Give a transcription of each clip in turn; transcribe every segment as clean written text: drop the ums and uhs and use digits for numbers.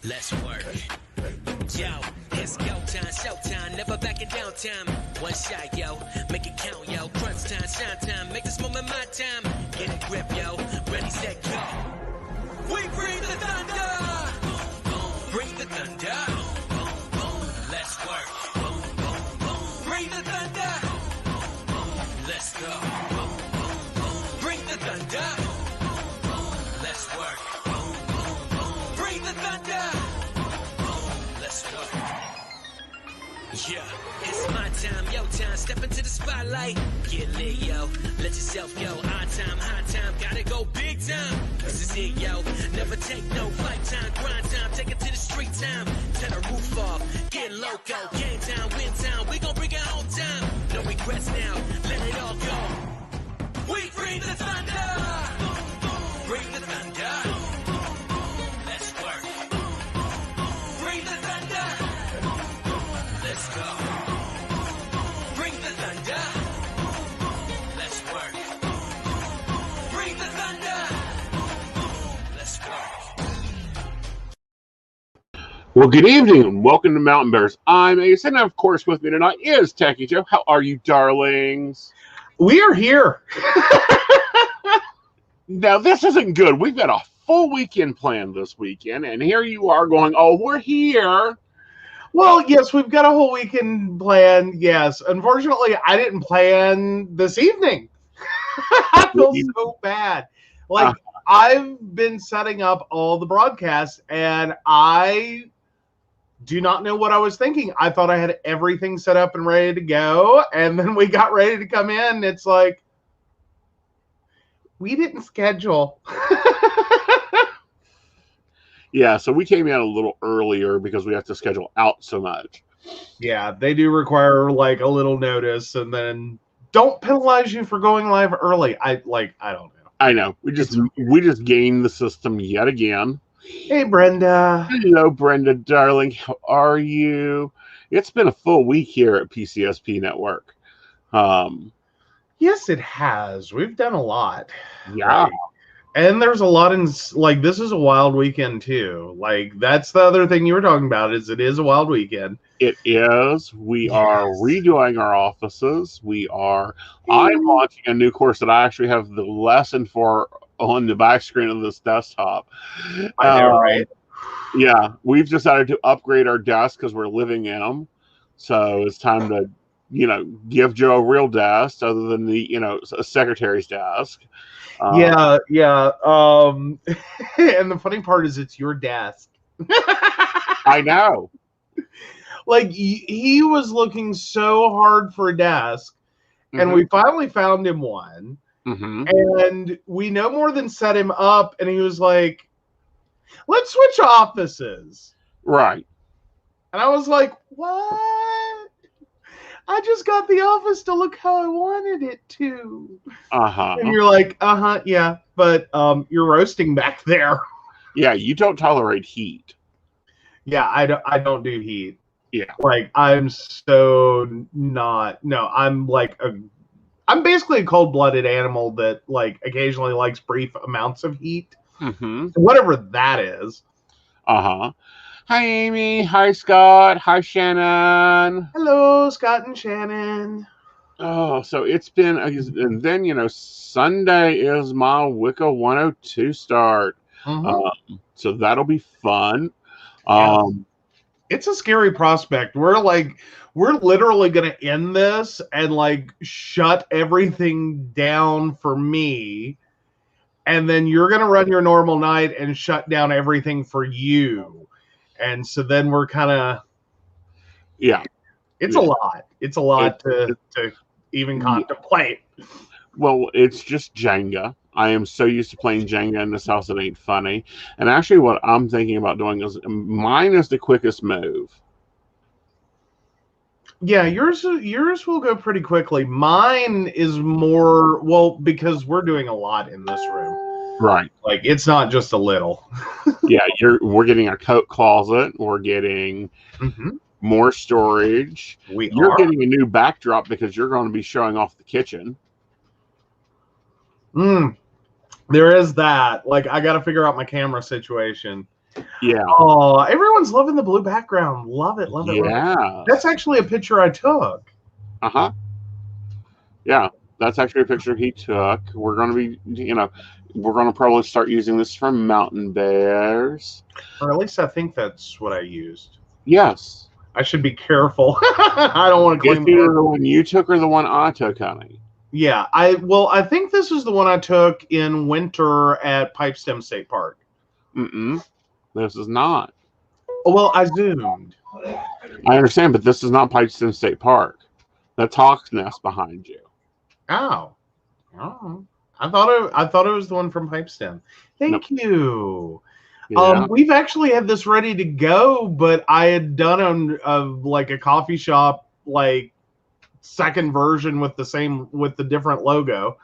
Let's work. Yo, it's go time, showtime, never backing down time. One shot, yo, make it count, yo. Crunch time, shine time, make this moment my time. Get a grip, yo, ready, set, go. We bring the thunder. Bring the thunder. Let's work. Bring the thunder. Let's go. Bring the thunder. Let's work. Bring the thunder. Let's go. Yeah, it's my time, yo time. Step into the spotlight. Get lit, yo. Let yourself go. Our time, high time. Gotta go big time. This is it, yo. Never take no flight time. Grind time. Take it to the street time. Turn the roof off. Get loco. Game time, win time. We gon' bring it home time. No regrets now. Let it all go. We bring the thunder. Bring the thunder. Let's work. Bring the thunder. Let's go. Bring the thunder. Let's work. Bring the thunder. Let's work. Well, good evening and welcome to Mountain Bears. I'm Aeson, and of course with me tonight is techy-ish. How are you, darlings? We are here. Now, this isn't good. We've got a full weekend planned this weekend, and here you are going, oh, we're here. Well, yes, we've got a whole weekend planned. Yes. Unfortunately, I didn't plan this evening. I feel so bad. Like, I've been setting up all the broadcasts, and I do not know what I was thinking. I thought I had everything set up and ready to go, and then we got ready to come in, and it's like, we didn't schedule. Yeah, so we came in a little earlier because we have to schedule out so much. Yeah, they do require like a little notice, and then don't penalize you for going live early. I don't know. I know. We just gained the system yet again. Hey, Brenda. Hello, Brenda, darling. How are you? It's been a full week here at PCSP Network. Yes, it has. We've done a lot. Yeah. And there's a lot in, like, this is a wild weekend, too. Like, that's the other thing you were talking about, is it is a wild weekend. It is. We are redoing our offices. I'm launching a new course that I actually have the lesson for on the back screen of this desktop. I know, right? Yeah. We've decided to upgrade our desks because we're living in them. So it's time to, give Joe a real desk other than the, a secretary's desk. Yeah. And the funny part is it's your desk. I know. Like, he was looking so hard for a desk, and we finally found him one. And we no more than set him up, and he was like, let's switch offices. Right. And I was like, what? I just got the office to look how I wanted it to. And you're like, yeah, but you're roasting back there. Yeah, you don't tolerate heat. Yeah, I don't do heat. Yeah. Like, I'm so not. No, I'm basically a cold-blooded animal that, like, occasionally likes brief amounts of heat. Whatever that is. Hi, Amy. Hi, Scott. Hi, Shannon. Hello, Scott and Shannon. Oh, so it's been, and then, Sunday is my Wicca 102 start. So that'll be fun. It's a scary prospect. We're literally going to end this and, like, shut everything down for me. And then you're going to run your normal night and shut down everything for you. And so then we're kind of, it's a lot. It's a lot to even contemplate. Well, it's just Jenga. I am so used to playing Jenga in this house, it ain't funny. And actually what I'm thinking about doing is, mine is the quickest move. Yeah, yours will go pretty quickly. Mine is more, because we're doing a lot in this room. Right. Like, it's not just a little. Yeah, we're getting a coat closet. We're getting more storage. You're getting a new backdrop because you're going to be showing off the kitchen. There is that. Like, I got to figure out my camera situation. Yeah. Oh, everyone's loving the blue background. Love it, love it, love it. Yeah. That's actually a picture I took. Uh-huh. Yeah. That's actually a picture he took. We're going to be, we're going to probably start using this for mountain bears. Or at least I think that's what I used. Yes. I should be careful. I don't want to Is claim either the one you took or the one I took, honey? Yeah, I think this is the one I took in winter at Pipestem State Park. This is not. Well, I zoomed. I understand, but this is not Pipestem State Park. That's Hawk's Nest behind you. Oh. I thought it was the one from Pipestem. Thank you. Yeah. We've actually had this ready to go, but I had done like a coffee shop like second version with the different logo.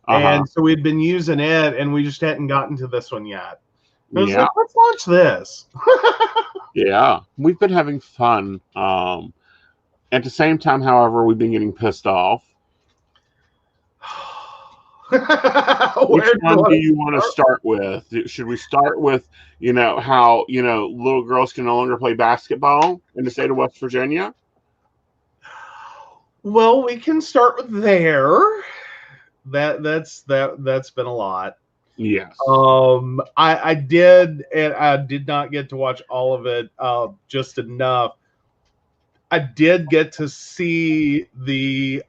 And so we'd been using it and we just hadn't gotten to this one yet. I was like, let's launch this. Yeah. We've been having fun. At the same time, however, we've been getting pissed off. Which one do you want to start with? Should we start with, how, little girls can no longer play basketball in the state of West Virginia? Well, we can start with there. That's been a lot. Yes. I did, and I did not get to watch all of it, just enough. I did get to see the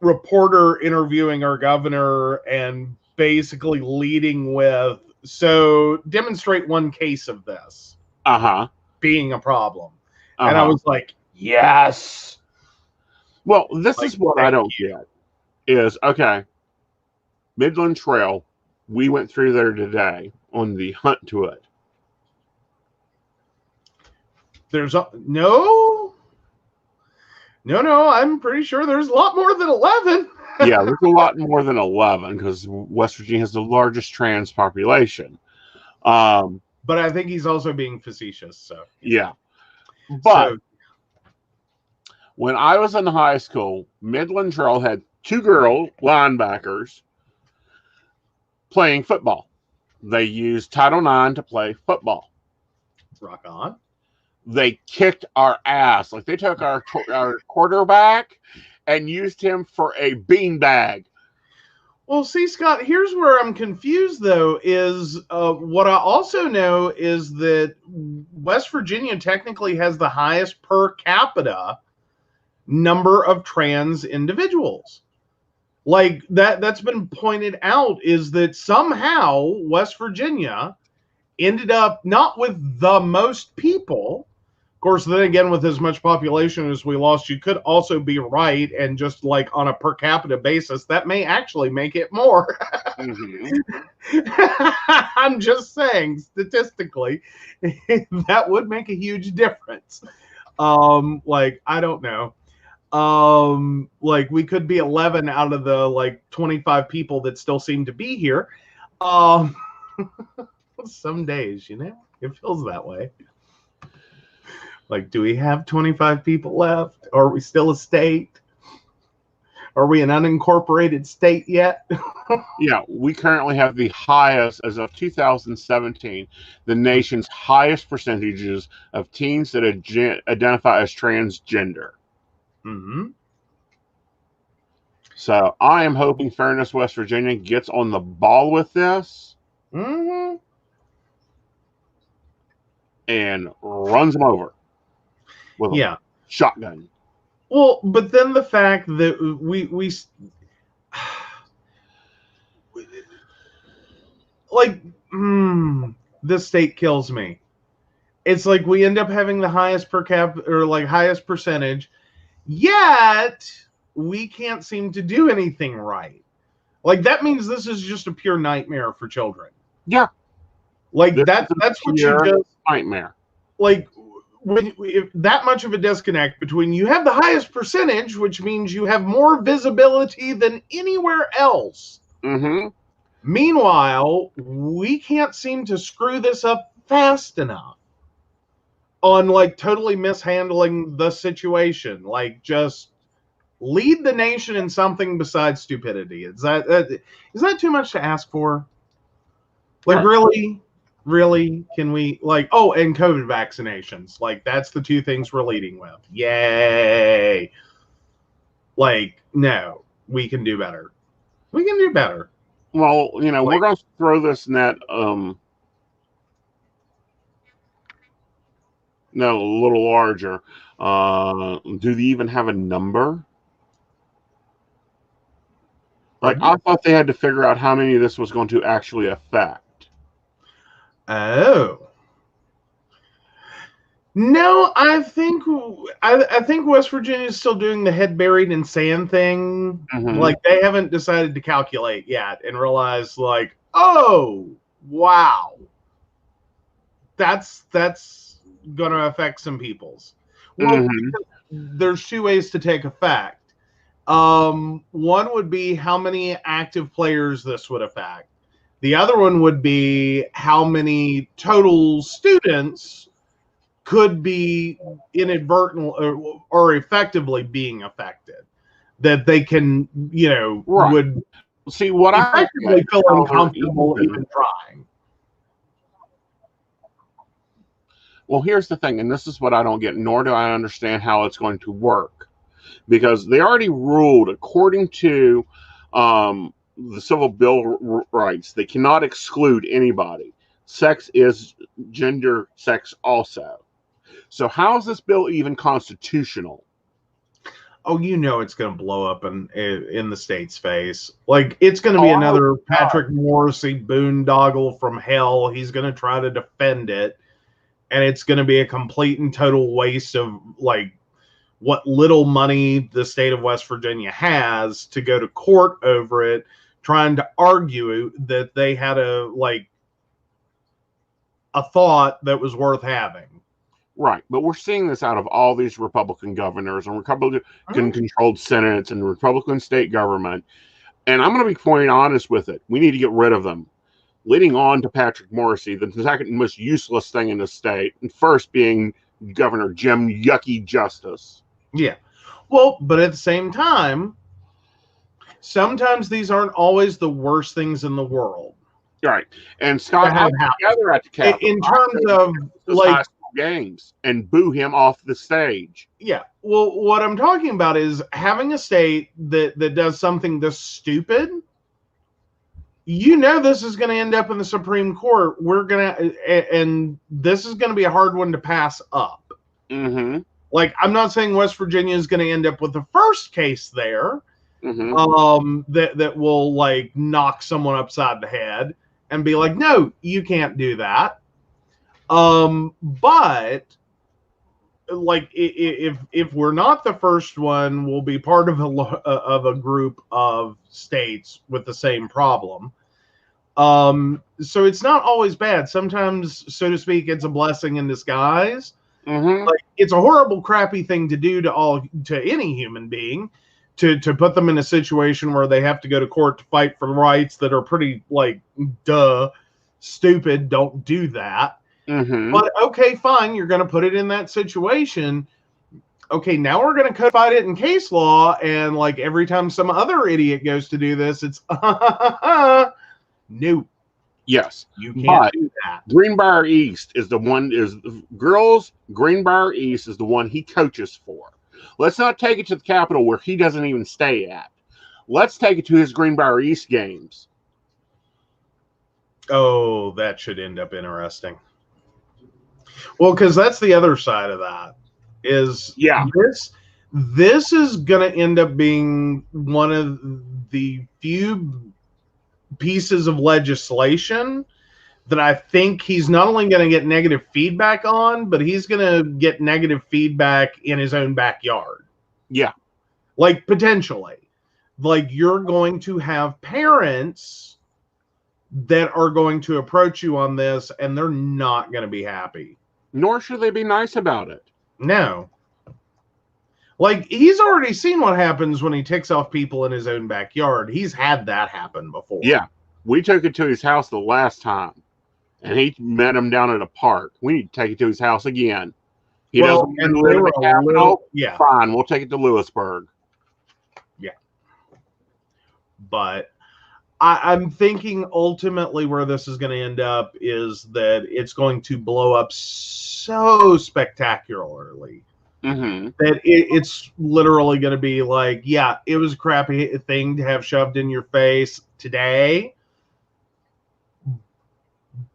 reporter interviewing our governor and basically leading with, so demonstrate one case of this being a problem. And I was like, yes. Well, this is what I don't get is, okay, Midland Trail, we went through there today on the hunt to it. There's no, I'm pretty sure there's a lot more than 11. Yeah, there's a lot more than 11 because West Virginia has the largest trans population. But I think he's also being facetious. So yeah. But when I was in high school, Midland Trail had 2 girl linebackers playing football. They used Title IX to play football. Rock on. They kicked our ass. Like, they took our quarterback and used him for a beanbag. Well, see, Scott, here's where I'm confused, though, is what I also know is that West Virginia technically has the highest per capita number of trans individuals. Like, that's been pointed out, is that somehow West Virginia ended up not with the most people. Of course, then again, with as much population as we lost, you could also be right, and just like on a per capita basis, that may actually make it more. I'm just saying, statistically, that would make a huge difference. Like, I don't know. Like, we could be 11 out of the like 25 people that still seem to be here. Some days, it feels that way. Like, do we have 25 people left? Or are we still a state? Are we an unincorporated state yet? Yeah, we currently have the highest, as of 2017, the nation's highest percentages of teens that identify as transgender. So I am hoping Fairness West Virginia gets on the ball with this and runs them over with a shotgun. Well, but then the fact that we like, this state kills me. It's like we end up having the highest per capita, or like highest percentage, yet we can't seem to do anything right. Like, that means this is just a pure nightmare for children. Yeah. Like, that's what you just nightmare. Like, if that much of a disconnect between, you have the highest percentage, which means you have more visibility than anywhere else. Meanwhile, we can't seem to screw this up fast enough on like totally mishandling the situation. Like, just lead the nation in something besides stupidity. Is that too much to ask for? Like, really? Really? Can we, like, oh, and COVID vaccinations. Like, that's the two things we're leading with. Yay. Like, no, we can do better. We can do better. Well, you know, we're going to throw this net no, a little larger. Do they even have a number? Like, I thought they had to figure out how many of this was going to actually affect. Oh. No, I think West Virginia is still doing the head buried in sand thing. Like, they haven't decided to calculate yet and realize, like, oh, wow, that's going to affect some people's. Well, there's two ways to take effect. One would be how many active players this would affect. The other one would be how many total students could be inadvertently or effectively being affected, that they can, you know, would see what effectively feel uncomfortable even trying. Well, here's the thing, and this is what I don't get, nor do I understand how it's going to work, because they already ruled, according to the Civil Bill rights, they cannot exclude anybody. Sex is gender, sex also. So how is this bill even constitutional? Oh, you know it's going to blow up in the state's face. Like, it's going to be another Patrick Morrissey boondoggle from hell. He's going to try to defend it, and it's going to be a complete and total waste of, like, what little money the state of West Virginia has to go to court over it, trying to argue that they had a thought that was worth having. Right, but we're seeing this out of all these Republican governors and Republican-controlled senates and Republican state government. And I'm going to be quite honest with it. We need to get rid of them. Leading on to Patrick Morrissey, the second most useless thing in the state, and first being Governor Jim Yucky Justice. Yeah. Well, but at the same time, sometimes these aren't always the worst things in the world. Right. And Scott, I was together at the Capitol. In terms of, like, games and boo him off the stage. Yeah. Well, what I'm talking about is having a state that does something this stupid. You know, this is going to end up in the Supreme Court. And this is going to be a hard one to pass up. Like, I'm not saying West Virginia is going to end up with the first case there, that will, like, knock someone upside the head and be like, no, you can't do that. But, like, if we're not the first one, we'll be part of a group of states with the same problem. So it's not always bad. Sometimes, so to speak, it's a blessing in disguise. Like, it's a horrible, crappy thing to do to any human being, to put them in a situation where they have to go to court to fight for rights that are pretty, like, stupid. Don't do that. But okay, fine, you're going to put it in that situation. Okay, now we're going to codify it in case law, and, like, every time some other idiot goes to do this, it's no. Yes, you can't do that. Greenbrier East is the one. Greenbrier East is the one he coaches for. Let's not take it to the Capitol where he doesn't even stay at. Let's take it to his Greenbrier East games. Oh, that should end up interesting. Well, because that's the other side of that. This is going to end up being one of the few pieces of legislation that I think he's not only going to get negative feedback on, but he's going to get negative feedback in his own backyard. Yeah. Like, potentially. Like, you're going to have parents that are going to approach you on this, and they're not going to be happy. Nor should they be nice about it. No. Like, he's already seen what happens when he ticks off people in his own backyard. He's had that happen before. Yeah. We took it to his house the last time, and he met him down at a park. We need to take it to his house again. He doesn't live in the Capitol? Yeah. Fine, we'll take it to Lewisburg. Yeah. But I'm thinking ultimately where this is going to end up is that it's going to blow up so spectacularly that it's literally going to be like, yeah, it was a crappy thing to have shoved in your face today.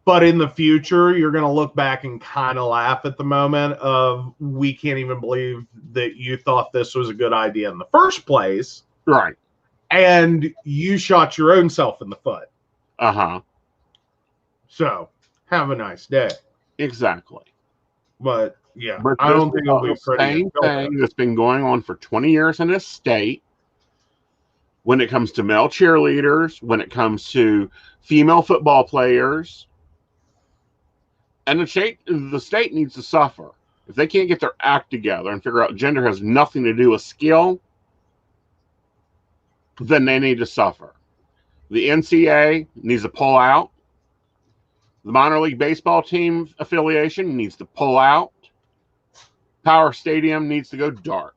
But in the future, you're going to look back and kind of laugh at the moment of, we can't even believe that you thought this was a good idea in the first place. Right. And you shot your own self in the foot. So, have a nice day. Exactly. But, yeah, but I don't think it'll be the pretty. Same thing that's been going on for 20 years in this state. When it comes to male cheerleaders, when it comes to female football players, and the state needs to suffer. If they can't get their act together and figure out gender has nothing to do with skill, then they need to suffer. The NCAA needs to pull out. The minor league baseball team affiliation needs to pull out. Power Stadium needs to go dark.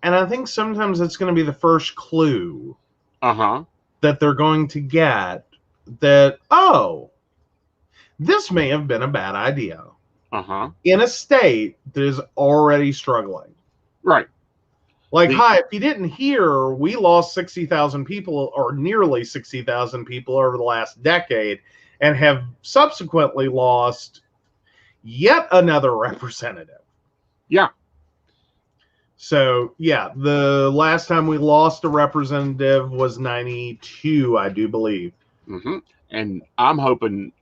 And I think sometimes it's going to be the first clue that they're going to get that, oh, this may have been a bad idea. In a state that is already struggling. Right. Like, hi, if you didn't hear, we lost 60,000 people, or nearly 60,000 people over the last decade, and have subsequently lost yet another representative. Yeah. So, yeah, the last time we lost a representative was 92, I do believe. And I'm hoping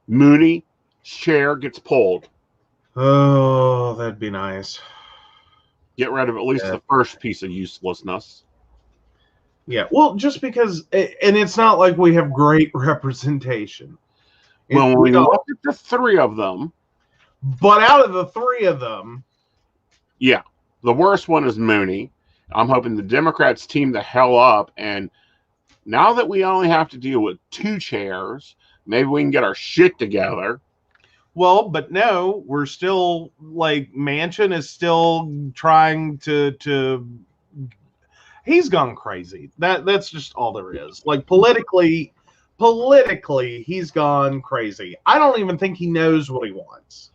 Mooney's chair gets pulled. Oh, that'd be nice. Get rid of at least the first piece of uselessness. Yeah, well, just because, and it's not like we have great representation. Well, when you look at the three of them. But out of the three of them. Yeah, the worst one is Mooney. I'm hoping the Democrats team the hell up, and now that we only have to deal with 2 chairs, maybe we can get our shit together. Well, but no, we're still, like, Manchin is still trying to he's gone crazy. That's just all there is. Like, politically, he's gone crazy. I don't even think he knows what he wants.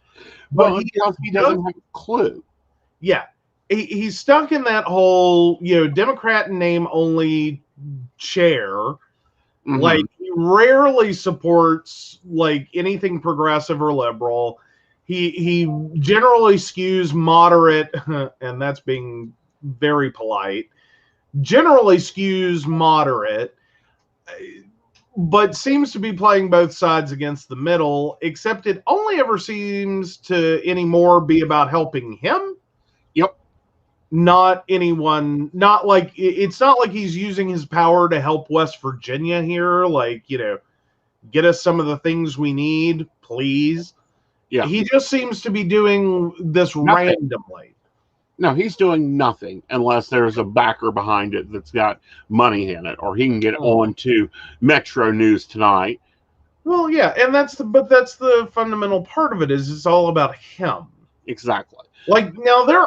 Well, he doesn't have a clue. Yeah. He's stuck in that whole, Democrat name only chair. Like, he rarely supports, like, anything progressive or liberal. He generally skews moderate, and that's being very polite. Generally skews moderate, but seems to be playing both sides against the middle, except it only ever seems to anymore be about helping him. Yep. Not anyone, not like, it's not like he's using his power to help West Virginia here. Like, get us some of the things we need, please. Yeah. He just seems to be doing this randomly. No, he's doing nothing unless there's a backer behind it that's got money in it, or he can get on to Metro News Tonight. Well, yeah, and that's the fundamental part of it, is it's all about him. Exactly. Like, now there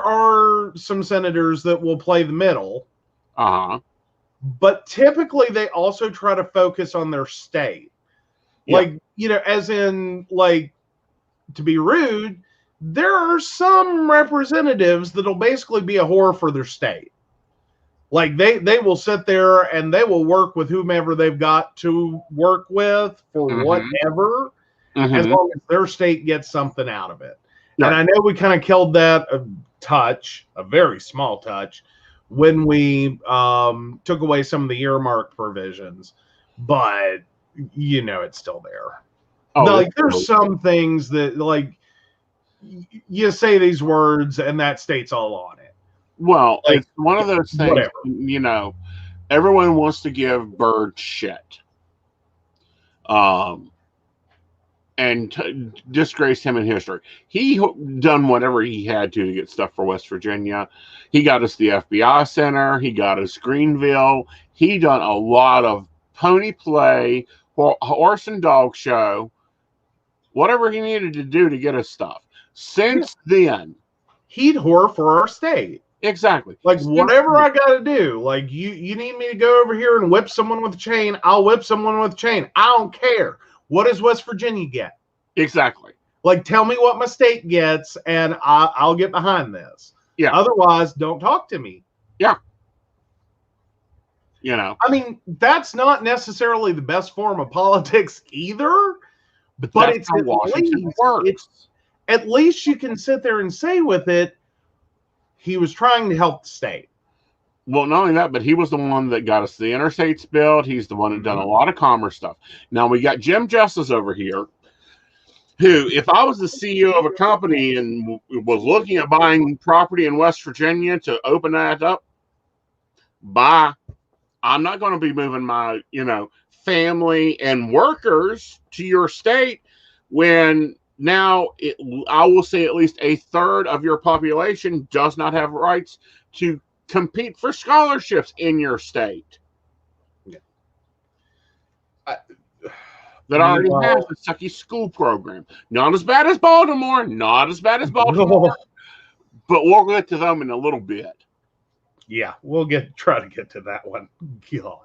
are some senators that will play the middle. But typically they also try to focus on their state. Yeah. Like, as in, like, to be rude, there are some representatives that'll basically be a whore for their state. Like, they will sit there and they will work with whomever they've got to work with for whatever, as long as their state gets something out of it. Right. And I know we kind of killed that a very small touch, when we took away some of the earmark provisions, but it's still there. Oh, like, there's some things that, like, you say these words and that state's all on it. Well, like, it's one of those things, everyone wants to give Byrd shit. And disgrace him in history. He done whatever he had to get stuff for West Virginia. He got us the FBI Center. He got us Greenville. He done a lot of pony play, horse and dog show, whatever he needed to do to get us stuff. Since then, he'd whore for our state. Exactly. Like, whatever I got to do, like, you need me to go over here and whip someone with a chain, I'll whip someone with a chain. I don't care. What does West Virginia get? Exactly. Like, tell me what my state gets, and I'll get behind this. Yeah. Otherwise, don't talk to me. Yeah. You know. I mean, that's not necessarily the best form of politics either, but it's how Washington works. At least you can sit there and say with it, he was trying to help the state. Well, not only that, but he was the one that got us the interstates built. He's the one that done a lot of commerce stuff. Now we got Jim Justice over here, who, if I was the CEO of a company and was looking at buying property in West Virginia to open that up, I'm not going to be moving my, family and workers to your state when now I will say at least a third of your population does not have rights to compete for scholarships in your state. Yeah. That already has a sucky school program. Not as bad as Baltimore, but we'll get to them in a little bit. Yeah, we'll try to get to that one. God.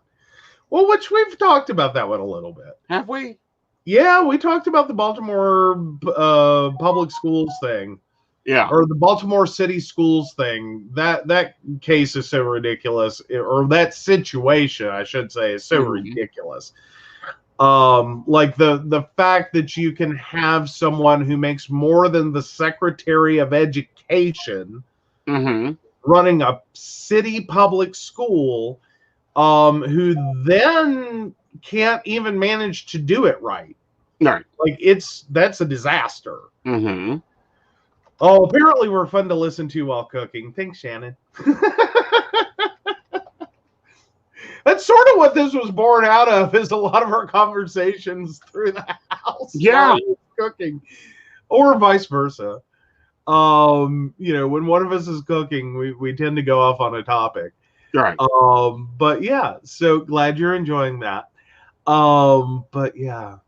Well, which we've talked about that one a little bit. Have we? Yeah, we talked about the Baltimore public schools thing. Yeah. Or the Baltimore City Schools thing. That case is so ridiculous. Or that situation, I should say, is so ridiculous. Like the fact that you can have someone who makes more than the Secretary of Education running a city public school, who then can't even manage to do it right. Right. Like that's a disaster. Mm-hmm. Oh, apparently we're fun to listen to while cooking. Thanks, Shannon. That's sort of what this was born out of, is a lot of our conversations through the house. Yeah. Cooking. Or vice versa. When one of us is cooking, we tend to go off on a topic. Right. But yeah, so glad you're enjoying that. But yeah.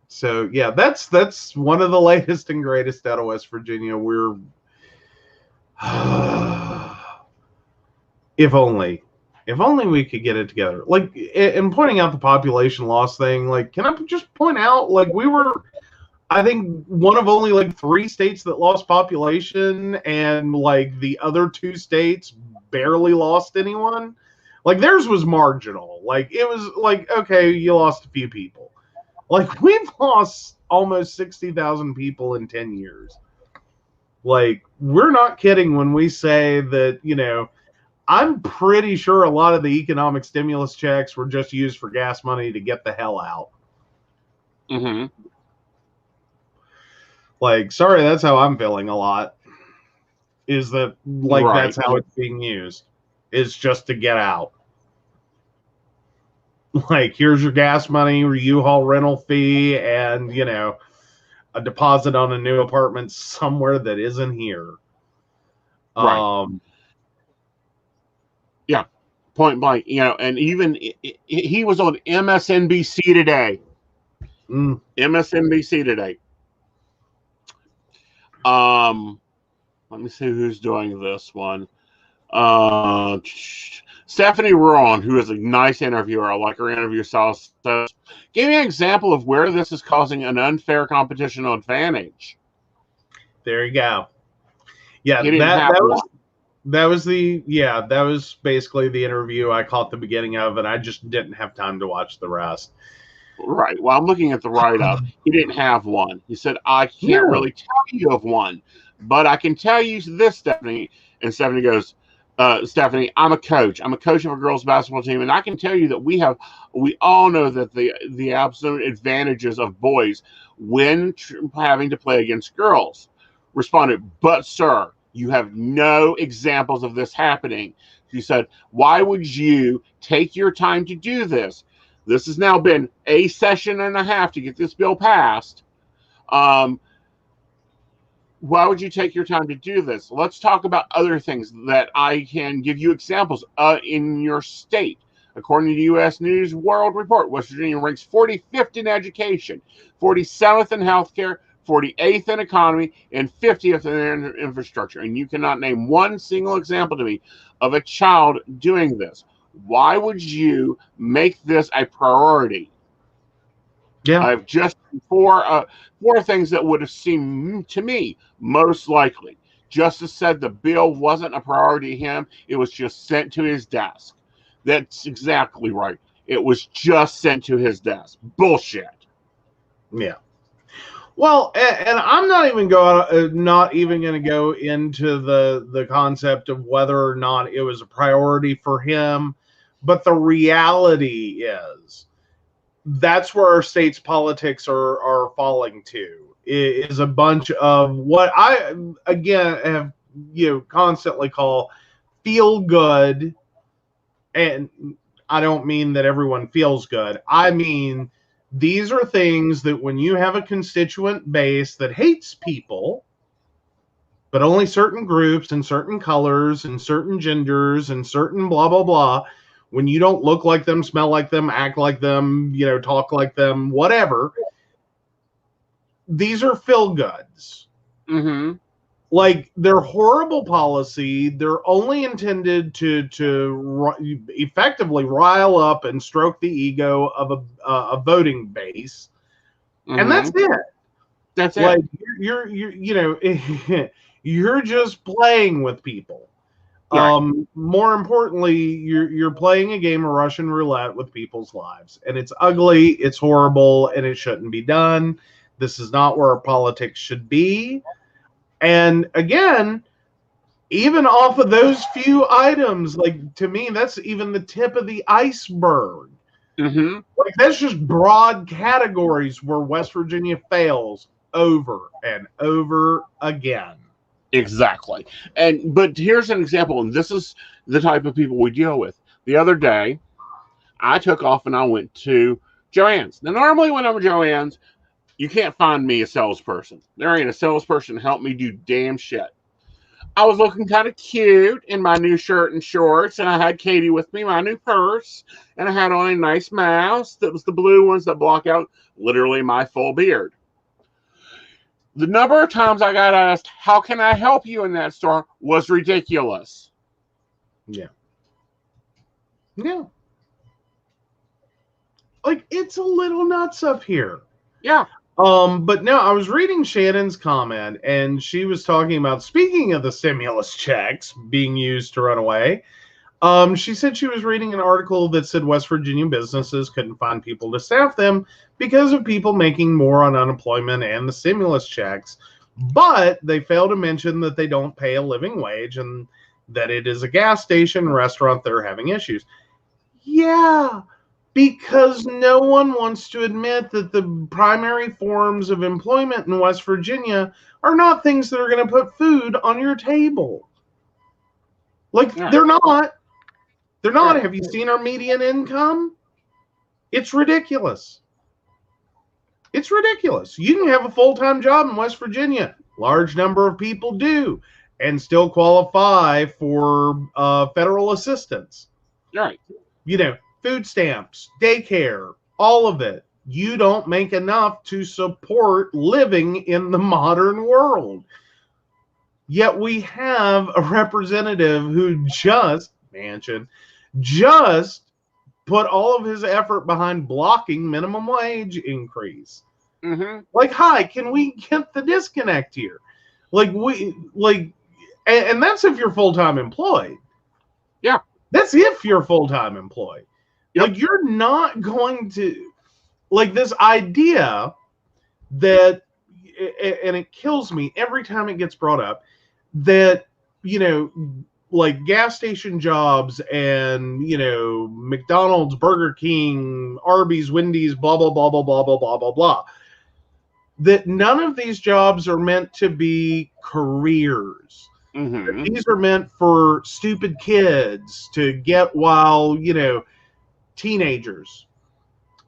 So yeah, that's one of the latest and greatest out of West Virginia. We're if only we could get it together. Like, in pointing out the population loss thing, like, can I just point out, like, we were, I think, one of only like 3 states that lost population, and like the other 2 states barely lost anyone. Like, theirs was marginal. Like, it was like, okay, you lost a few people. Like, we've lost almost 60,000 people in 10 years. Like, we're not kidding when we say that, I'm pretty sure a lot of the economic stimulus checks were just used for gas money to get the hell out. Mm-hmm. Like, sorry, that's how I'm feeling a lot. Is that, like, that's how it's being used. Is just to get out. Like, here's your gas money, your U-Haul rental fee, and, a deposit on a new apartment somewhere that isn't here. Right. Yeah, point blank. And even he was on MSNBC today. MSNBC today. Let me see who's doing this one. Stephanie Ron, who is a nice interviewer. I like her interview style. So, give me an example of where this is causing an unfair competitional advantage. There you go. Yeah, that was basically the interview I caught the beginning of, and I just didn't have time to watch the rest. Right. Well, I'm looking at the write-up. He didn't have one. He said, I can't really tell you of one, but I can tell you this, Stephanie. And Stephanie goes, Stephanie, I'm a coach. I'm a coach of a girls' basketball team, and I can tell you that we all know that the absolute advantages of boys when having to play against girls. Responded, but sir, you have no examples of this happening. She said, why would you take your time to do this? This has now been a session and a half to get this bill passed. Why would you take your time to do this? Let's talk about other things that I can give you examples in your state. According to the U.S. News World Report, West Virginia ranks 45th in education, 47th in healthcare, 48th in economy, and 50th in infrastructure. And you cannot name one single example to me of a child doing this. Why would you make this a priority? Yeah. I've just four things that would have seemed to me most likely. Justice said the bill wasn't a priority to him. It was just sent to his desk. That's exactly right. It was just sent to his desk. Bullshit. Yeah. Well, and I'm not even going to go into the concept of whether or not it was a priority for him, but the reality is that's where our state's politics are falling to. It is a bunch of what I again have constantly call feel good, and I don't mean that everyone feels good. I mean, these are things that when you have a constituent base that hates people, but only certain groups and certain colors and certain genders and certain blah, blah, blah, when you don't look like them, smell like them, act like them, talk like them, whatever, these are feel-goods. Mm-hmm. Like, they're horrible policy. They're only intended to effectively rile up and stroke the ego of a voting base, and that's it. That's like, it. You're just playing with people. Right. More importantly, you're playing a game of Russian roulette with people's lives, and it's ugly, it's horrible, and it shouldn't be done. This is not where our politics should be. And again, even off of those few items, like, to me, that's even the tip of the iceberg. Mm-hmm. Like, that's just broad categories where West Virginia fails over and over again. Exactly. But here's an example, and this is the type of people we deal with. The other day, I took off and I went to Joann's. Now, normally when I'm at Joann's, you can't find me a salesperson. There ain't a salesperson to help me do damn shit. I was looking kind of cute in my new shirt and shorts, and I had Katie with me, my new purse, and I had on a nice mask that was the blue ones that block out literally my full beard. The number of times I got asked, how can I help you in that store, was ridiculous. Yeah. Yeah. Like, it's a little nuts up here. Yeah. But no, I was reading Shannon's comment, and she was talking about, speaking of the stimulus checks being used to run away, she said she was reading an article that said West Virginia businesses couldn't find people to staff them because of people making more on unemployment and the stimulus checks, but they fail to mention that they don't pay a living wage and that it is a gas station restaurant that are having issues. Yeah, because no one wants to admit that the primary forms of employment in West Virginia are not things that are going to put food on your table. Like, yeah. They're not. They're not. Have you seen our median income? It's ridiculous. It's ridiculous. You can have a full-time job in West Virginia. Large number of people do, and still qualify for federal assistance. Right. Food stamps, daycare, all of it. You don't make enough to support living in the modern world. Yet we have a representative who just put all of his effort behind blocking minimum wage increase. Mm-hmm. Like, hi, can we get the disconnect here? And that's if you're full-time employed. Yeah. That's if you're full-time employed. Yep. Like, you're not going to, like, this idea that, and it kills me every time it gets brought up, that, like, gas station jobs and, McDonald's, Burger King, Arby's, Wendy's, blah, blah, blah, blah, blah, blah, blah, blah, blah, that none of these jobs are meant to be careers. Mm-hmm. These are meant for stupid kids to get while, teenagers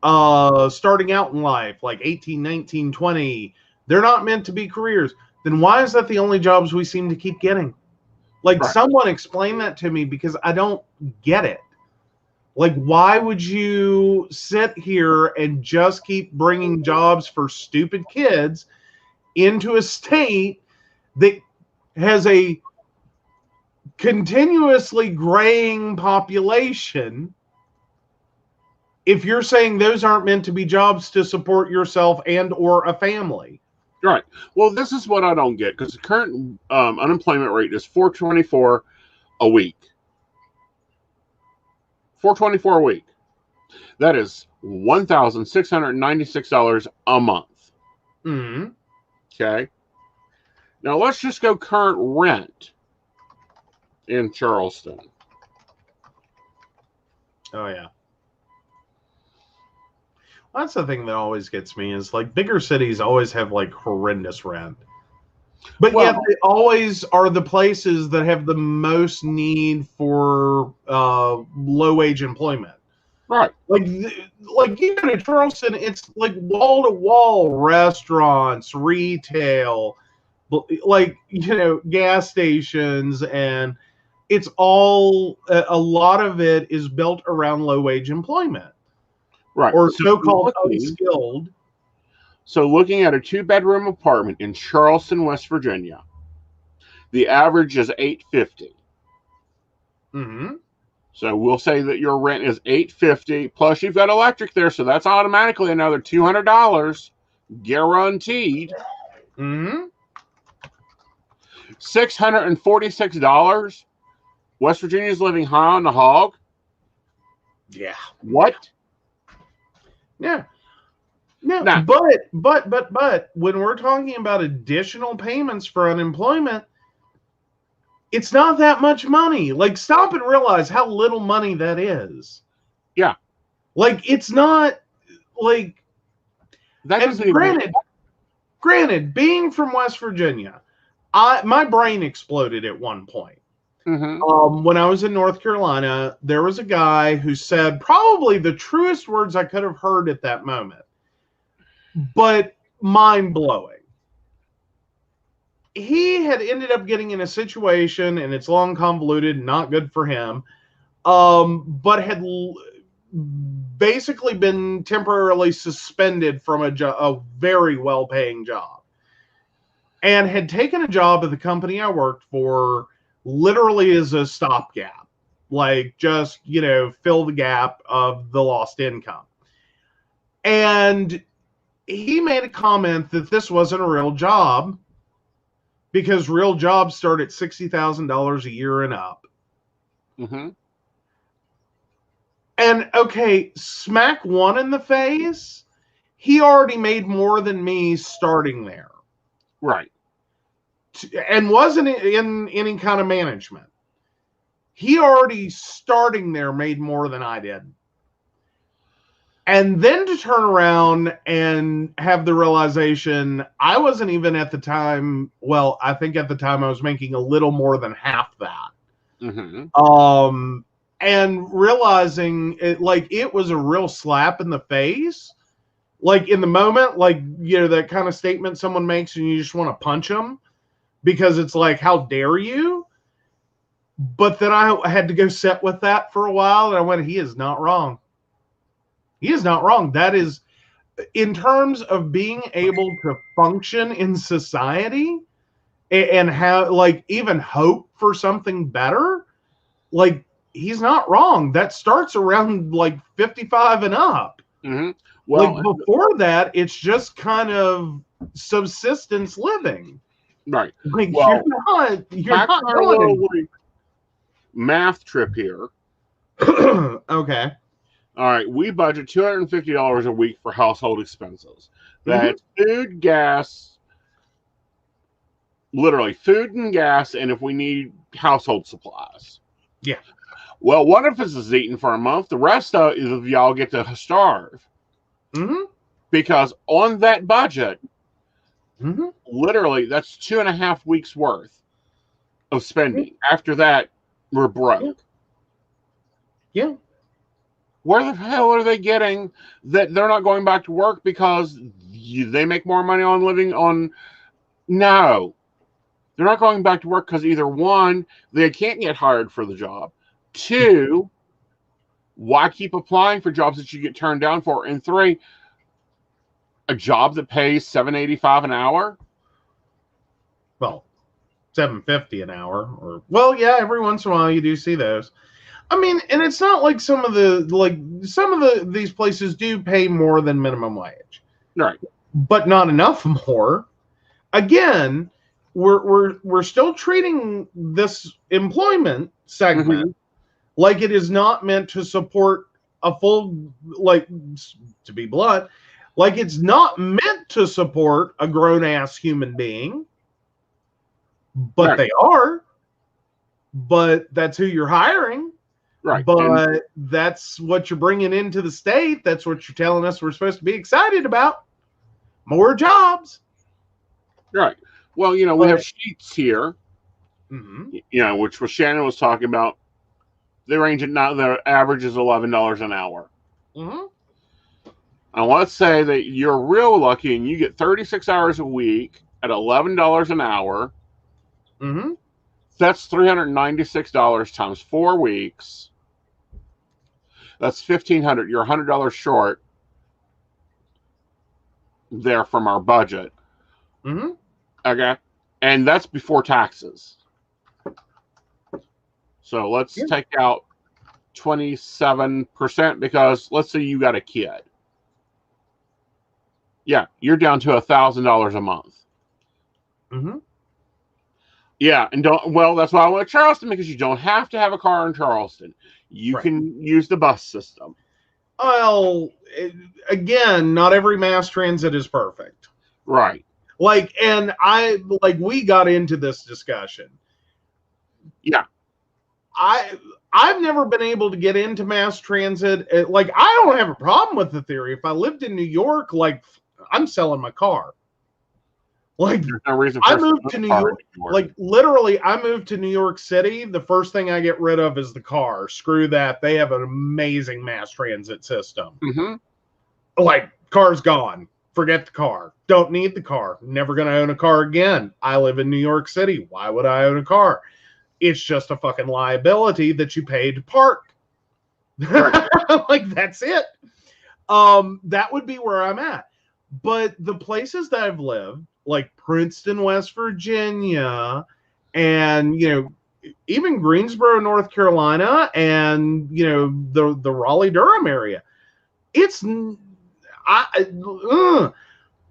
starting out in life, like 18, 19, 20. They're not meant to be careers. Then why is that the only jobs we seem to keep getting? Like, right. Someone explain that to me, because I don't get it. Like, why would you sit here and just keep bringing jobs for stupid kids into a state that has a continuously graying population, if you're saying those aren't meant to be jobs to support yourself and or a family. Right. Well, this is what I don't get, because the current unemployment rate is $4.24 a week. $4.24 a week. That is $1,696 a month. Mm-hmm. Okay. Now let's just go current rent in Charleston. Oh yeah. That's the thing that always gets me is like bigger cities always have like horrendous rent. But yet they always are the places that have the most need for low-wage employment. Right. Like you go to Charleston, it's like wall-to-wall restaurants, retail, like, you know, gas stations, and it's all, a lot of it is built around low-wage employment. Right. Or so-called unskilled. So looking at a 2-bedroom apartment in Charleston, West Virginia, the average is $850. Mm-hmm. So we'll say that your rent is $850, plus you've got electric there, so that's automatically another $200 guaranteed. Mm-hmm. $646. West Virginia's living high on the hog. Yeah. What? Yeah. No, nah. but when we're talking about additional payments for unemployment, it's not that much money. Like, stop and realize how little money that is. Yeah. Like, it's not like that. And granted, being from West Virginia, my brain exploded at one point. Mm-hmm. When I was in North Carolina, there was a guy who said probably the truest words I could have heard at that moment, but mind-blowing. He had ended up getting in a situation, and it's long, convoluted, not good for him, but had basically been temporarily suspended from a very well-paying job, and had taken a job at the company I worked for literally as a stopgap, like just, you know, fill the gap of the lost income. And he made a comment that this wasn't a real job because real jobs start at $60,000 a year and up. Mm-hmm. And okay, smack one in the face, he already made more than me starting there. Right. And wasn't in any kind of management. He already starting there made more than I did. And then to turn around and have the realization, I wasn't even at the time, well, I think at the time I was making a little more than half that. Mm-hmm. And realizing it, like, it was a real slap in the face. Like, in the moment, like, you know, that kind of statement someone makes and you just want to punch them. Because it's like, how dare you? But then I had to go sit with that for a while, and I went, he is not wrong. He is not wrong. That is, in terms of being able to function in society and have, like, even hope for something better, like, he's not wrong. That starts around, like, 55 and up. Mm-hmm. Well, like, before that, it's just kind of subsistence living. Right. Like, well, you're not going math trip here. Okay. All right. We budget $250 a week for household expenses. That's food, gas, literally food and gas, and if we need household supplies. Yeah. Well, one of us is eating for a month. The rest of it is y'all get to starve. Mm-hmm. Because on that budget, literally, that's 2.5 weeks worth of spending. After that, we're broke. Yeah. Where the hell are they getting that they're not going back to work because they make more money on living on? No. They're not going back to work because either one, they can't get hired for the job. Two, why keep applying for jobs that you get turned down for? And three, a job that pays $7.85 an hour Well, $7.50 an hour, or well, yeah, every once in a while you do see those. I mean, and it's not like some of these places do pay more than minimum wage, Right. but not enough more. Again, we're still treating this employment segment like it is not meant to support a full, like, to be blunt, like it's not meant to support a grown-ass human being, but Right. they are. But that's who you're hiring. Right. But that's what you're bringing into the state. That's what you're telling us we're supposed to be excited about. More jobs. Right. Well, we have sheets here, which what Shannon was talking about. They range at now, their average is $11 an hour. And let's say that you're real lucky and you get 36 hours a week at $11 an hour. That's $396 times 4 weeks. That's $1,500. You're $100 short there from our budget. Okay. And that's before taxes. So let's take out 27% because let's say you got a kid. Yeah, you're down to $1,000 a month. Yeah, and that's why I went to Charleston, because you don't have to have a car in Charleston. You can use the bus system. Well, again, not every mass transit is perfect. Right. We got into this discussion. Yeah. I've never been able to get into mass transit. I don't have a problem with the theory. If I lived in New York, I'm selling my car. There's no reason I moved to New York. Literally, I moved to New York City. The first thing I get rid of is the car. Screw that. They have an amazing mass transit system. Car's gone. Forget the car. Don't need the car. Never going to own a car again. I live in New York City. Why would I own a car? It's just a fucking liability that you pay to park. That's it. That would be where I'm at. But the places that I've lived, like Princeton, West Virginia, and even Greensboro, North Carolina, and the Raleigh-Durham area,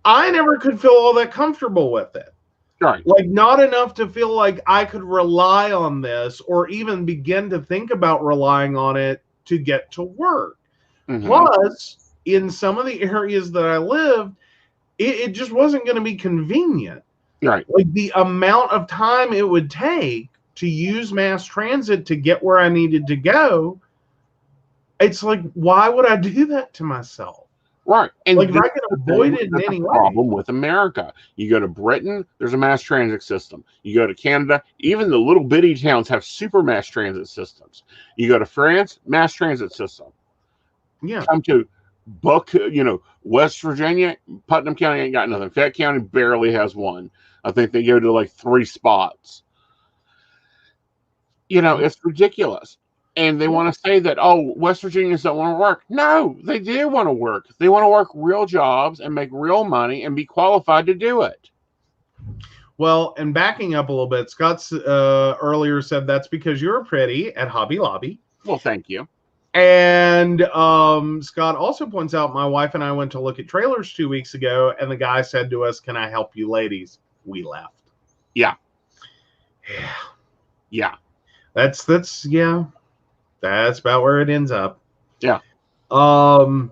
I never could feel all that comfortable with it. Right. Not enough to feel like I could rely on this or even begin to think about relying on it to get to work. Plus, in some of the areas that I lived, it just wasn't going to be convenient. Right. The amount of time it would take to use mass transit to get where I needed to go, it's why would I do that to myself? Right. And if I can avoid it in any way. Problem with America. You go to Britain, there's a mass transit system. You go to Canada, even the little bitty towns have super mass transit systems. You go to France, mass transit system. Yeah. Come to West Virginia, Putnam County ain't got nothing. Fayette County barely has one. I think they go to 3 spots. It's ridiculous. And they want to say that, West Virginians don't want to work. No, they do want to work. They want to work real jobs and make real money and be qualified to do it. Well, and backing up a little bit, Scott's earlier said that's because you're pretty at Hobby Lobby. Well, thank you. And Scott also points out my wife and I went to look at trailers 2 weeks ago, and the guy said to us, "Can I help you ladies?" We left. Yeah. That's about where it ends up. Yeah. To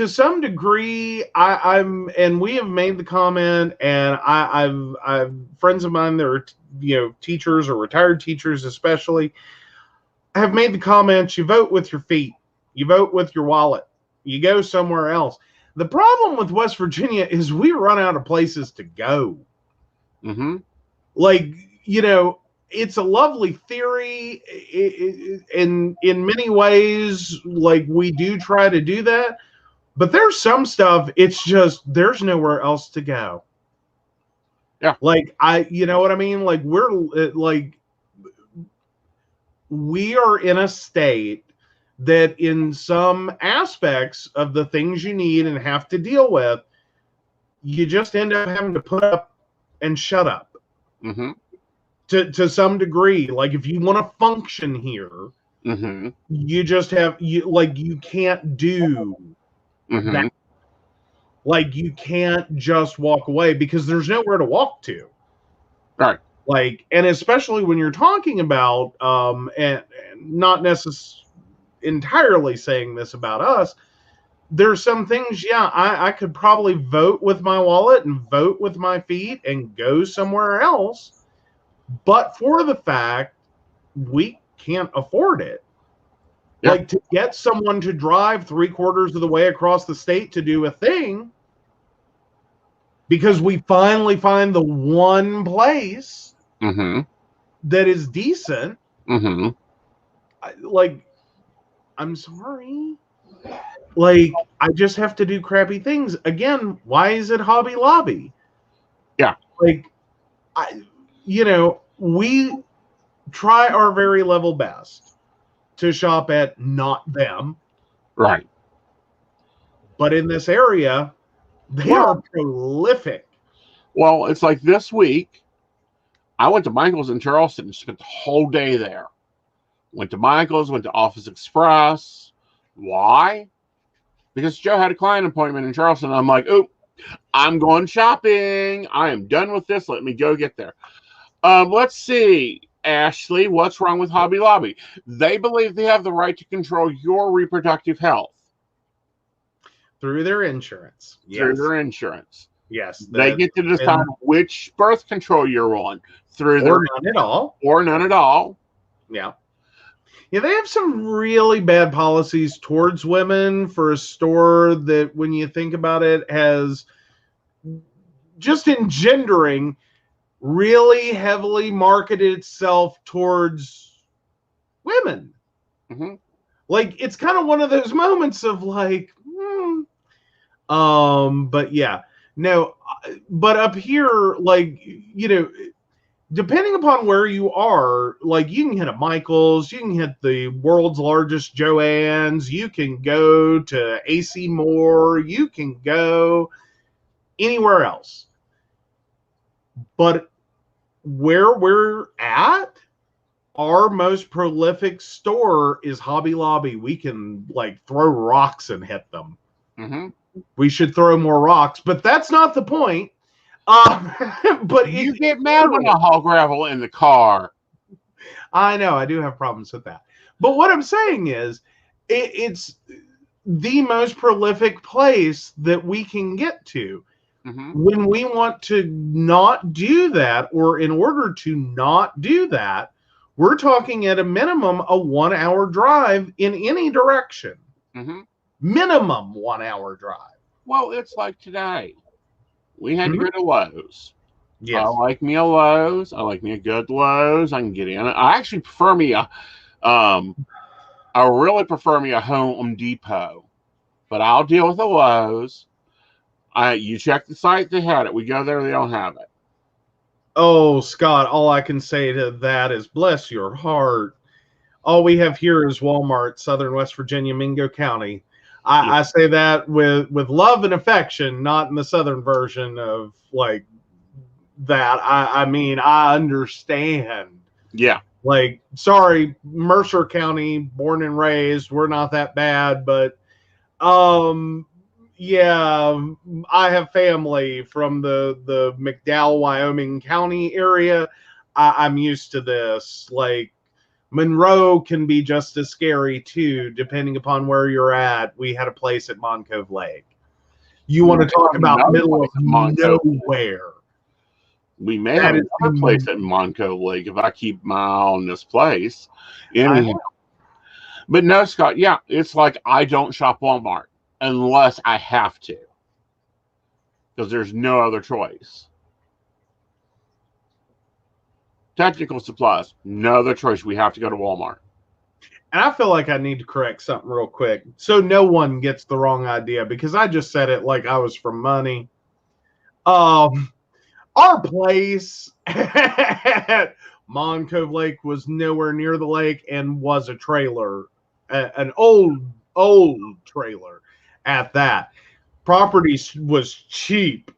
some degree, and we have made the comment, and I've friends of mine that are teachers or retired teachers especially have made the comment: you vote with your feet, you vote with your wallet, you go somewhere else. The problem with West Virginia is we run out of places to go. It's a lovely theory. In many ways, we do try to do that. But there's some stuff, it's just, there's nowhere else to go. Yeah. You know what I mean? We are in a state that in some aspects of the things you need and have to deal with, you just end up having to put up and shut up Mm-hmm. to some degree. Like if you want to function here, Mm-hmm. you just have you can't do Mm-hmm. that. Like you can't just walk away because there's nowhere to walk to. Right. Like, and especially when you're talking about and not necessarily entirely saying this about us, there's some things, yeah, I could probably vote with my wallet and vote with my feet and go somewhere else, but for the fact we can't afford it. Yeah. Like to get someone to drive 3/4 of the way across the state to do a thing because we finally find the one place Mm-hmm. that is decent. Mm-hmm. I'm sorry. Like, I just have to do crappy things. Again, why is it Hobby Lobby? Yeah. Like, we try our very level best to shop at not them. Right. But in this area, they are prolific. Well, it's like this week, I went to Michael's in Charleston and spent the whole day there. Went to Michael's, went to Office Express. Why? Because Joe had a client appointment in Charleston. I'm like, oh, I'm going shopping. I am done with this. Let me go get there. Let's see. Ashley, what's wrong with Hobby Lobby? They believe they have the right to control your reproductive health. Through their insurance. Through their insurance. Yes. They get to decide which birth control you're on. Through their none at all. Or none at all. Yeah. Yeah, they have some really bad policies towards women for a store that, when you think about it, has just engendering really heavily marketed itself towards women. Mm-hmm. Like, it's kind of one of those moments of like, but yeah, no, but up here, like, depending upon where you are, like you can hit a Michael's, you can hit the world's largest Joann's, you can go to AC Moore, you can go anywhere else. But where we're at, our most prolific store is Hobby Lobby. We can like throw rocks and hit them. Mm-hmm. We should throw more rocks, but that's not the point. But you get mad when I haul gravel in the car. I know, I do have problems with that. But what I'm saying is, it's the most prolific place that we can get to. Mm-hmm. When we want to not do that, or in order to not do that, we're talking at a minimum a 1 hour drive in any direction. Mm-hmm. Minimum 1 hour drive. Well, it's like today. We had to go to Lowe's. Yes. I like me a Lowe's. I like me a good Lowe's. I can get in it. I actually prefer me I really prefer me a Home Depot. But I'll deal with a Lowe's. You check the site, they had it. We go there, they don't have it. Oh, Scott, all I can say to that is bless your heart. All we have here is Walmart, Southern West Virginia, Mingo County. I say that with love and affection, not in the Southern version of like that. I mean, I understand. Yeah. Like, sorry, Mercer County, born and raised, we're not that bad, but yeah, I have family from the McDowell, Wyoming County area. I'm used to this. Like, Monroe can be just as scary too, depending upon where you're at. We had a place at Moncove Lake. You want to talk about middle of nowhere. We may have another place at Moncove Lake if I keep my eye on this place. Anyhow. But no, Scott, yeah, it's like I don't shop Walmart unless I have to. Because there's no other choice. Technical supplies, no other choice. We have to go to Walmart. And I feel like I need to correct something real quick so no one gets the wrong idea, because I just said it like I was from money. Our place at Moncove Lake was nowhere near the lake and was a trailer, an old trailer at that. Property was cheap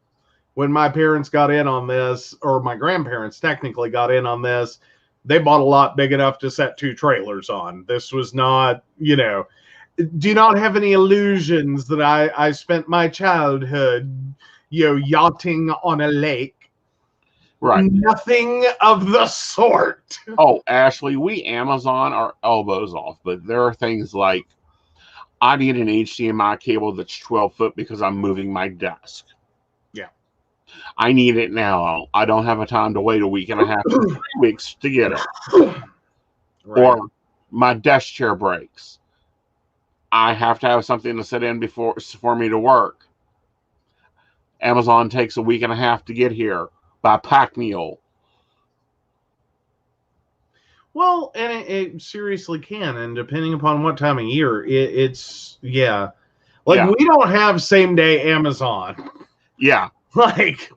when my parents got in on this, or my grandparents technically got in on this, they bought a lot big enough to set 2 trailers on. This was not, do not have any illusions that I spent my childhood, yachting on a lake. Right. Nothing of the sort. Oh, Ashley, we Amazon our elbows off, but there are things like I need an HDMI cable that's 12 foot because I'm moving my desk. Yeah. I need it now. I don't have a time to wait a week and a half to 3 weeks to get it. Right. Or my desk chair breaks. I have to have something to sit in for me to work. Amazon takes a week and a half to get here by pack mule. Well, and it seriously can, and depending upon what time of year, it's yeah. Like we don't have same day Amazon. Yeah. Like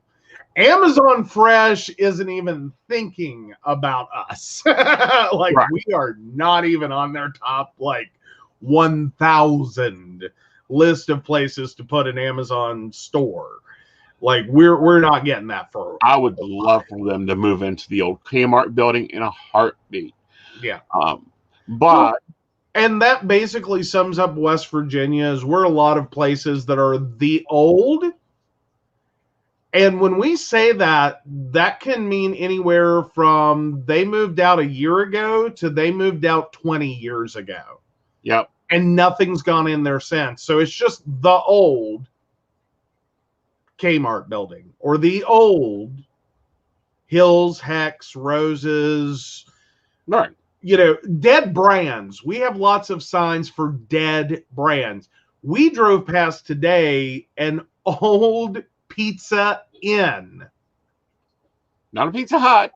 Amazon Fresh isn't even thinking about us. Like we are not even on their top 1,000 list of places to put an Amazon store. Like we're not getting that far. I would love for them to move into the old Kmart building in a heartbeat. Yeah. And that basically sums up West Virginia. Is we're a lot of places that are the old. And when we say that, that can mean anywhere from they moved out a year ago to they moved out 20 years ago. Yep. And nothing's gone in there since. So it's just the old Kmart building or the old Hills, Hex, Roses. Right. Dead brands. We have lots of signs for dead brands. We drove past today an old Pizza Inn. Not a Pizza Hut.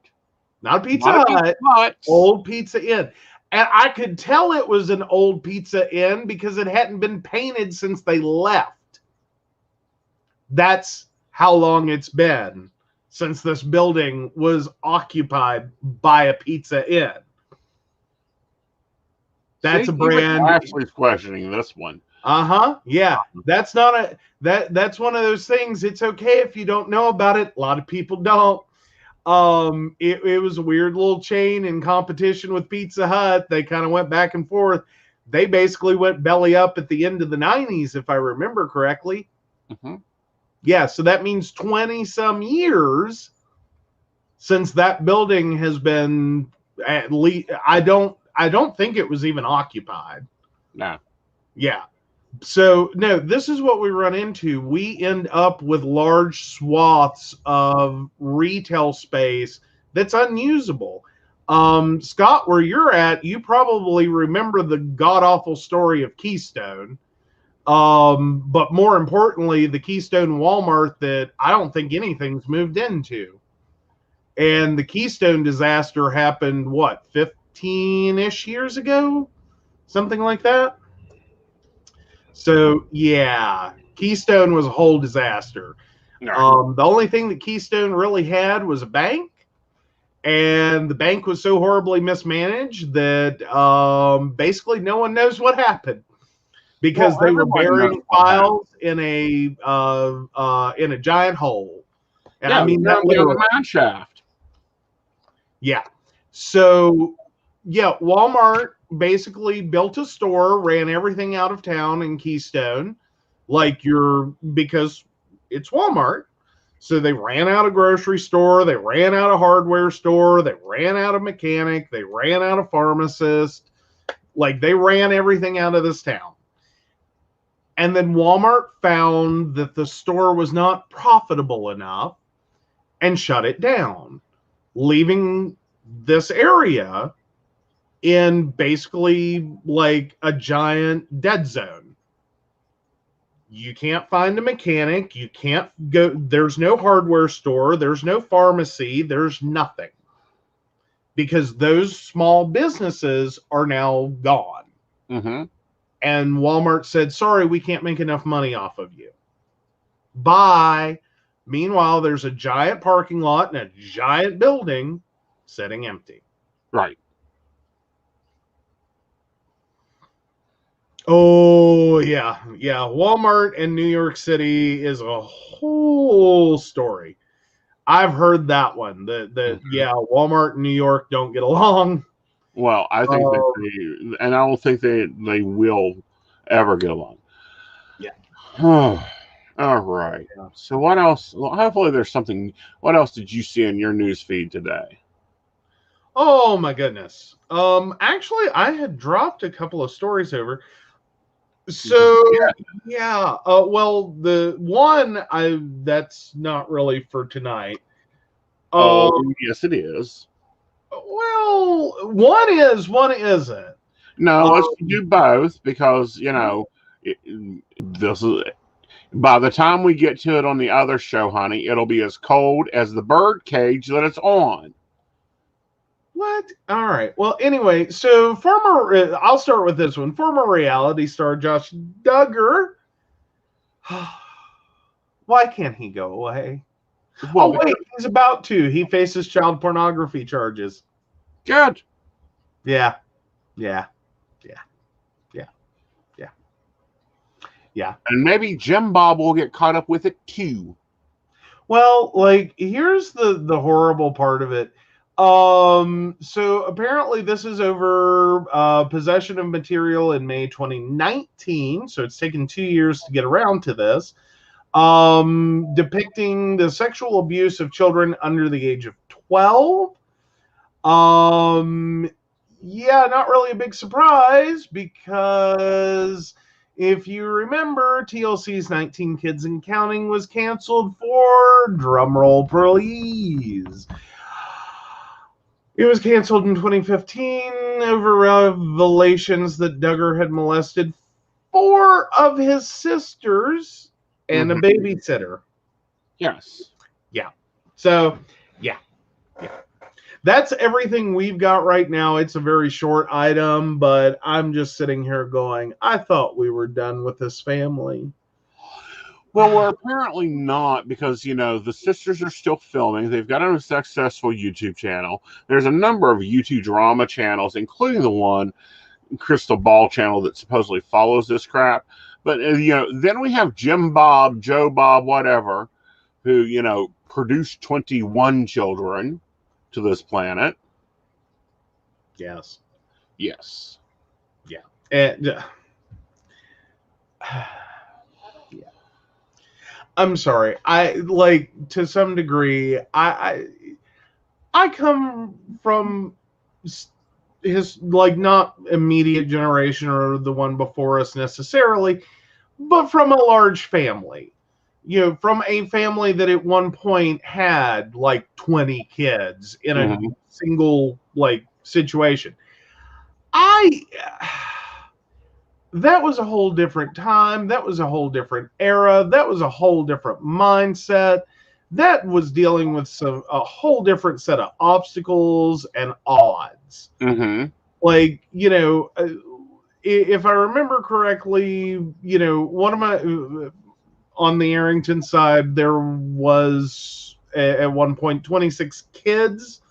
Not a Pizza Hut. Old Pizza Inn. And I could tell it was an old Pizza Inn because it hadn't been painted since they left. That's how long it's been since this building was occupied by a Pizza Inn. That's a brand. Ashley's questioning this one. Yeah. That's not that's one of those things. It's okay if you don't know about it. A lot of people don't. It was a weird little chain in competition with Pizza Hut. They kind of went back and forth. They basically went belly up at the end of the 90s, if I remember correctly. Mm-hmm. Yeah, so that means 20 some years since that building has been at least. I don't think it was even occupied. No. Yeah. So, no, this is what we run into. We end up with large swaths of retail space that's unusable. Scott, where you're at, you probably remember the god-awful story of Keystone. But more importantly, the Keystone Walmart that I don't think anything's moved into. And the Keystone disaster happened, 15-ish years ago? Something like that? So, yeah, Keystone was a whole disaster. No. The only thing that Keystone really had was a bank, and the bank was so horribly mismanaged that basically no one knows what happened because they were burying files in a giant hole. And I mean that literally. The mine shaft. Yeah. So, yeah, Walmart basically built a store, ran everything out of town in Keystone, because it's Walmart. So they ran out of grocery store, they ran out of hardware store, they ran out of mechanic, they ran out of pharmacist. They ran everything out of this town. And then Walmart found that the store was not profitable enough and shut it down, leaving this area in basically a giant dead zone. You can't find a mechanic. You can't go. There's no hardware store. There's no pharmacy. There's nothing. Because those small businesses are now gone. Mm-hmm. And Walmart said, sorry, we can't make enough money off of you. Bye. Meanwhile, there's a giant parking lot and a giant building sitting empty. Right. Oh, yeah. Walmart in New York City is a whole story. I've heard that one. Yeah, Walmart and New York don't get along. Well, I think that and I don't think they will ever get along. Yeah. All right. So what else? Well, hopefully there's something. What else did you see in your news feed today? Oh my goodness. Actually, I had dropped a couple of stories over. So yeah. Well, the one that's not really for tonight. Yes, it is. Well, one is, one isn't. No, let's do both because this is. By the time we get to it on the other show, honey, it'll be as cold as the bird cage that it's on. What? All right. Well, anyway, so I'll start with this one. Former reality star Josh Duggar. Why can't he go away? Well, wait, he's about to. He faces child pornography charges. Good. Yeah. And maybe Jim Bob will get caught up with it too. Well, like, here's the horrible part of it. So apparently this is over possession of material in May 2019. So it's taken 2 years to get around to this. Depicting the sexual abuse of children under the age of 12. Yeah, not really a big surprise because if you remember, TLC's 19 Kids and Counting was canceled for, drumroll please, it was canceled in 2015 over revelations that Duggar had molested 4 of his sisters and a babysitter. Yes. Yeah. So, yeah. That's everything we've got right now. It's a very short item, but I'm just sitting here going, I thought we were done with this family. Well, we're apparently not because, the sisters are still filming. They've got a successful YouTube channel. There's a number of YouTube drama channels, including the one, Crystal Ball channel, that supposedly follows this crap. But, then we have Jim Bob, Joe Bob, whatever, who, produced 21 children to this planet. Yes. Yeah. And yeah. I'm sorry. I like, to some degree, I come from his, like, not immediate generation or the one before us necessarily, but from a large family. From a family that at one point had like 20 kids in a single like situation. That was a whole different time. That was a whole different era. That was a whole different mindset. That was dealing with a whole different set of obstacles and odds. Like, if I remember correctly, one of my... on the Arrington side, there was at one point 26 kids.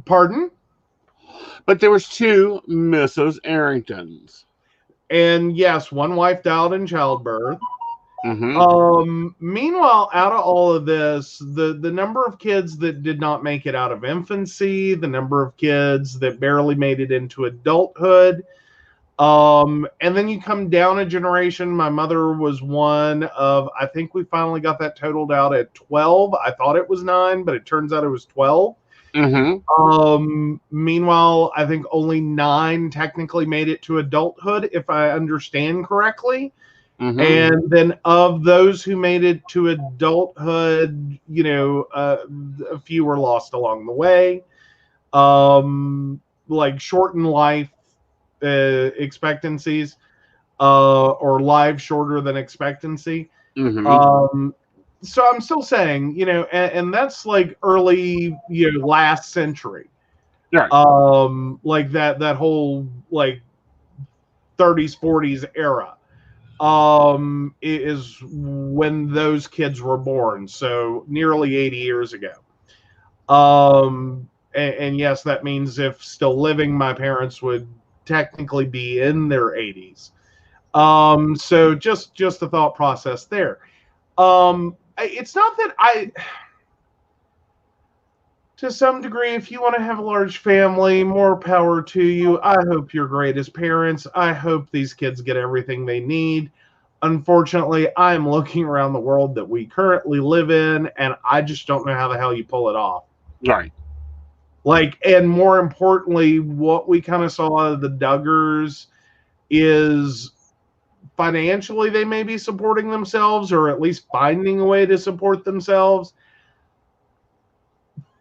Pardon? But there was 2 Mrs. Arringtons. And yes, one wife died in childbirth. Meanwhile, out of all of this, the number of kids that did not make it out of infancy, the number of kids that barely made it into adulthood, and then you come down a generation. My mother was one of, I think we finally got that totaled out at 12. I thought it was 9, but it turns out it was 12. Meanwhile, I think only 9 technically made it to adulthood, if I understand correctly. And then of those who made it to adulthood, a few were lost along the way. Like shortened life expectancies, or lives shorter than expectancy. So I'm still saying, and that's like early, last century. Right. Like that whole like 30s, 40s era. Is when those kids were born. So nearly 80 years ago. And yes, that means if still living, my parents would technically be in their 80s. So just the thought process there. It's not that to some degree, if you want to have a large family, more power to you. I hope you're great as parents. I hope these kids get everything they need. Unfortunately, I'm looking around the world that we currently live in, and I just don't know how the hell you pull it off. Right. Like, and more importantly, what we kind of saw out of the Duggars is financially they may be supporting themselves, or at least finding a way to support themselves.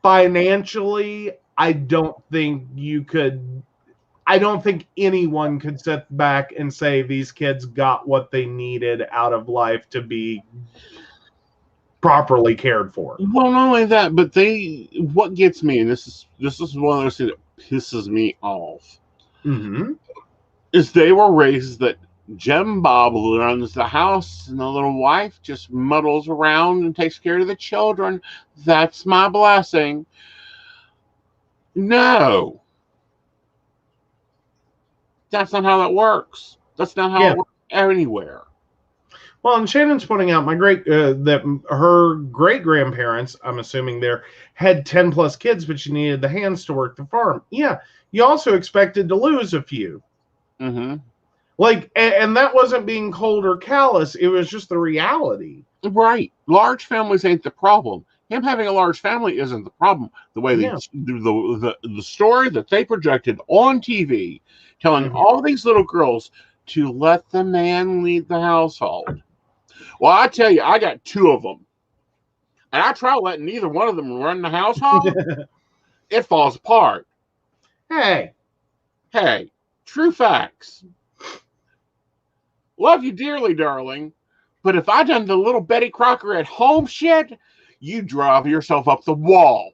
Financially, I don't think anyone could sit back and say these kids got what they needed out of life to be properly cared for. Well, not only that, but what gets me, and this is one of those things that pisses me off, is they were raised that Jim Bob runs the house and the little wife just muddles around and takes care of the children. That's my blessing. No. That's not how that works. That's not how it works anywhere. Well, and Shannon's pointing out that her great grandparents, I'm assuming there, had 10 plus kids, but she needed the hands to work the farm. Yeah, you also expected to lose a few. Like, and that wasn't being cold or callous. It was just the reality. Right. Large families ain't the problem. Him having a large family isn't the problem. The way the story that they projected on TV, telling all these little girls to let the man lead the household. Well, I tell you, I got 2 of them. And I try letting neither one of them run the household. It falls apart. Hey, true facts. Love you dearly, darling. But if I done the little Betty Crocker at home shit, you drive yourself up the wall.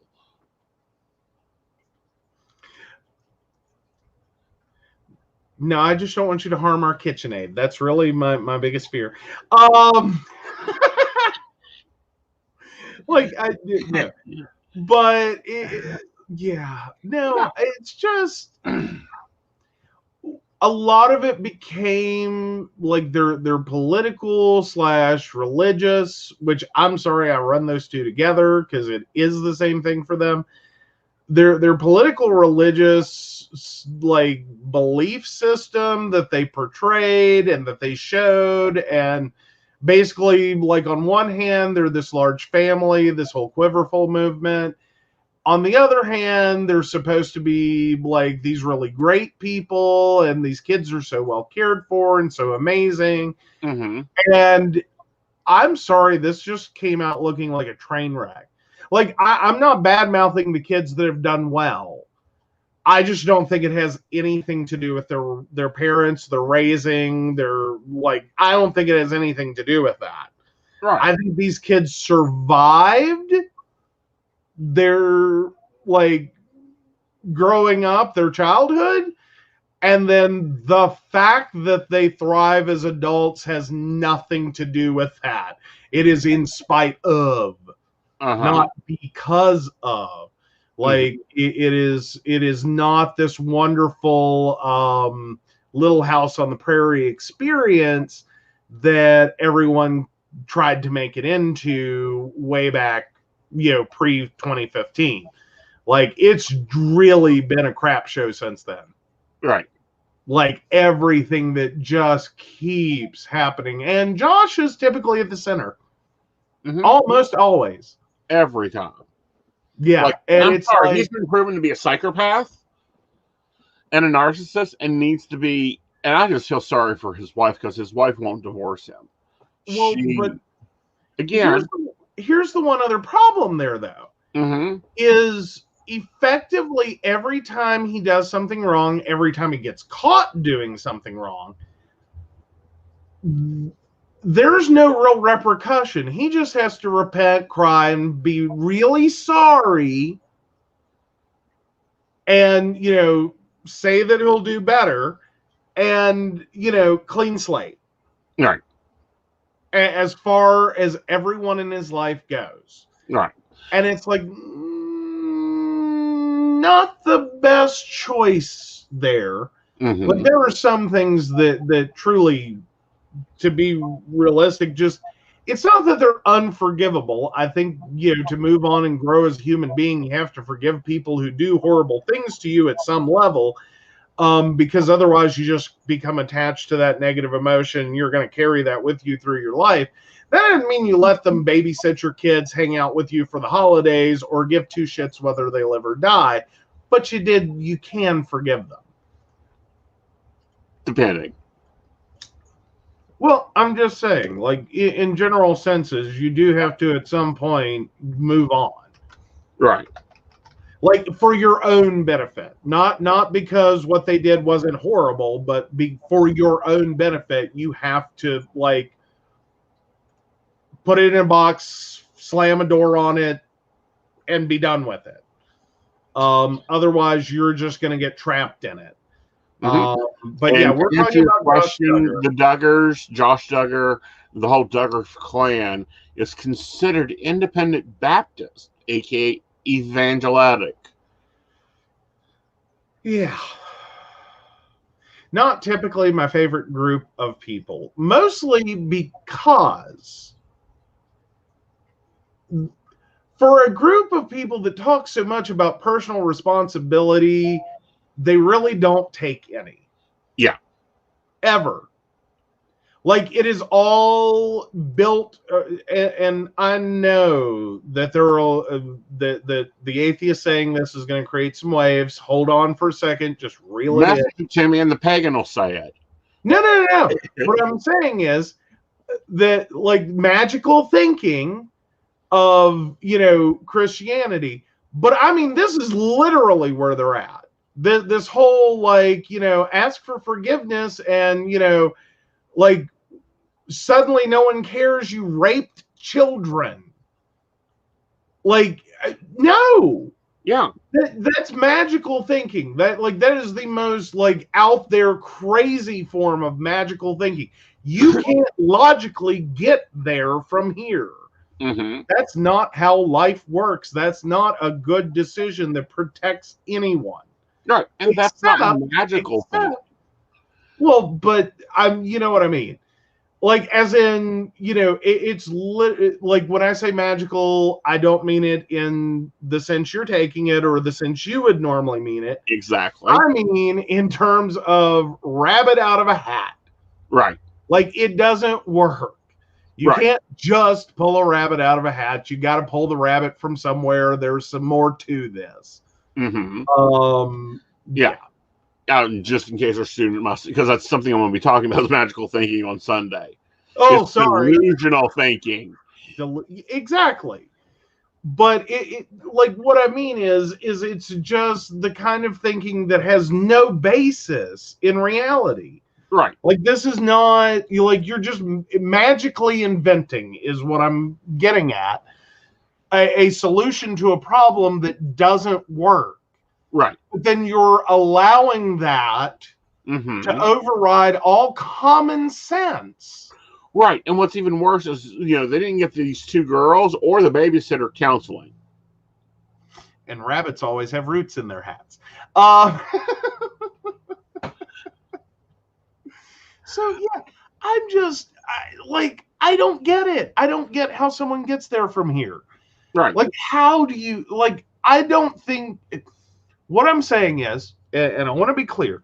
No, I just don't want you to harm our KitchenAid. That's really my biggest fear. Like, no. But, it's just... A lot of it became like their political / religious, which I'm sorry, I run those two together because it is the same thing for them. Their political religious like belief system that they portrayed and that they showed, and basically like on one hand they're this large family, this whole quiverful movement. On the other hand, they're supposed to be like these really great people, and these kids are so well cared for and so amazing. And I'm sorry, this just came out looking like a train wreck. Like, I'm not bad-mouthing the kids that have done well. I just don't think it has anything to do with their parents, their raising, I don't think it has anything to do with that. Right. I think these kids survived their like growing up, their childhood, and then the fact that they thrive as adults has nothing to do with that. It is in spite of, not because of. Like it is not this wonderful Little House on the Prairie experience that everyone tried to make it into way back, pre-2015. Like, it's really been a crap show since then. Right. Like, everything that just keeps happening. And Josh is typically at the center. Almost always. Every time. Yeah. And he's been proven to be a psychopath and a narcissist and needs to be, and I just feel sorry for his wife because his wife won't divorce him. Well, but again, here's the one other problem there, though, is effectively every time he does something wrong, every time he gets caught doing something wrong, there's no real repercussion. He just has to repent, cry, and be really sorry, and, say that he'll do better, and, clean slate. Right. As far as everyone in his life goes. Right. And it's like, not the best choice there. Mm-hmm. But there are some things that truly, to be realistic, just it's not that they're unforgivable. I think, to move on and grow as a human being, you have to forgive people who do horrible things to you at some level, because otherwise you just become attached to that negative emotion. You're going to carry that with you through your life. That doesn't mean you let them babysit your kids, hang out with you for the holidays, or give two shits whether they live or die. But you can forgive them. Depending. Well, I'm just saying, like, in general senses, you do have to, at some point, move on. Right. Like, for your own benefit. Not because what they did wasn't horrible, but for your own benefit, you have to, like, put it in a box, slam a door on it, and be done with it. Otherwise, you're just going to get trapped in it. But and yeah, we're talking about question. The Duggars, Josh Duggar, the whole Duggar clan is considered independent Baptist, aka evangelic. Yeah. Not typically my favorite group of people, mostly because for a group of people that talk so much about personal responsibility, they really don't take any. Yeah. Ever. Like, it is all built, and I know that there are the atheist saying this is going to create some waves. Hold on for a second, just reel it in. Message it to me, and the pagan will say it. No. What I'm saying is that, like, magical thinking of Christianity, but I mean, this is literally where they're at. This whole, like, ask for forgiveness, and like, suddenly no one cares you raped children. Like, no. Yeah. That's magical thinking. That is the most, like, out there crazy form of magical thinking. You can't logically get there from here. Mm-hmm. That's not how life works. That's not a good decision that protects anyone. Right. And that's not magical thing. Well, but you know what I mean. Like, as in, it's like, when I say magical, I don't mean it in the sense you're taking it or the sense you would normally mean it. Exactly. I mean in terms of rabbit out of a hat. Right. Like, it doesn't work. You can't just pull a rabbit out of a hat. You got to pull the rabbit from somewhere. There's some more to this. Mm-hmm. Yeah. Just in case our student must, because that's something I'm going to be talking about, is magical thinking on Sunday. Oh, sorry. Delusional thinking. Exactly. But it like, what I mean is it's just the kind of thinking that has no basis in reality. Right. Like, this is not, you're just magically inventing, is what I'm getting at, a solution to a problem that doesn't work. Right. But then you're allowing that to override all common sense. Right. And what's even worse is, they didn't get these two girls or the babysitter counseling. And rabbits always have roots in their hats. So, yeah, I don't get it. I don't get how someone gets there from here. Right. Like, how do you, like, I don't think, what I'm saying is, and I want to be clear,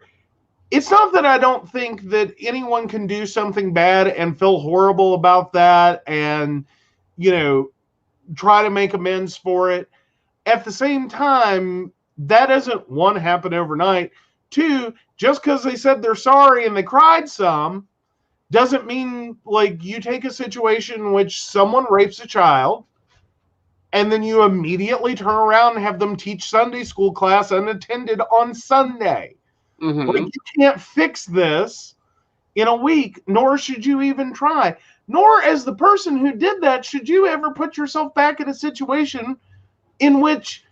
it's not that I don't think that anyone can do something bad and feel horrible about that and, try to make amends for it. At the same time, that doesn't, one, happen overnight. Two, just because they said they're sorry and they cried some doesn't mean, like, you take a situation in which someone rapes a child and then you immediately turn around and have them teach Sunday school class unattended on Sunday. Mm-hmm. Like, you can't fix this in a week, nor should you even try. Nor, as the person who did that, should you ever put yourself back in a situation in which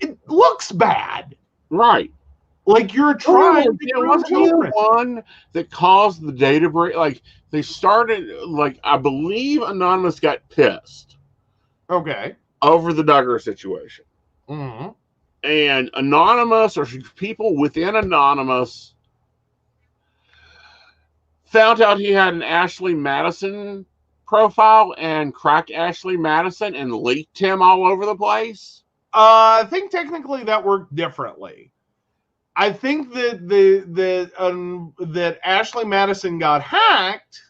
it looks bad. Right. Like, you're trying to it wasn't the one that caused the data break. Like, they started, like, I believe Anonymous got pissed. Okay. Over the Duggar situation. Mm-hmm. And Anonymous or people within Anonymous found out he had an Ashley Madison profile and cracked Ashley Madison and leaked him all over the place. I think technically that worked differently. I think that that Ashley Madison got hacked.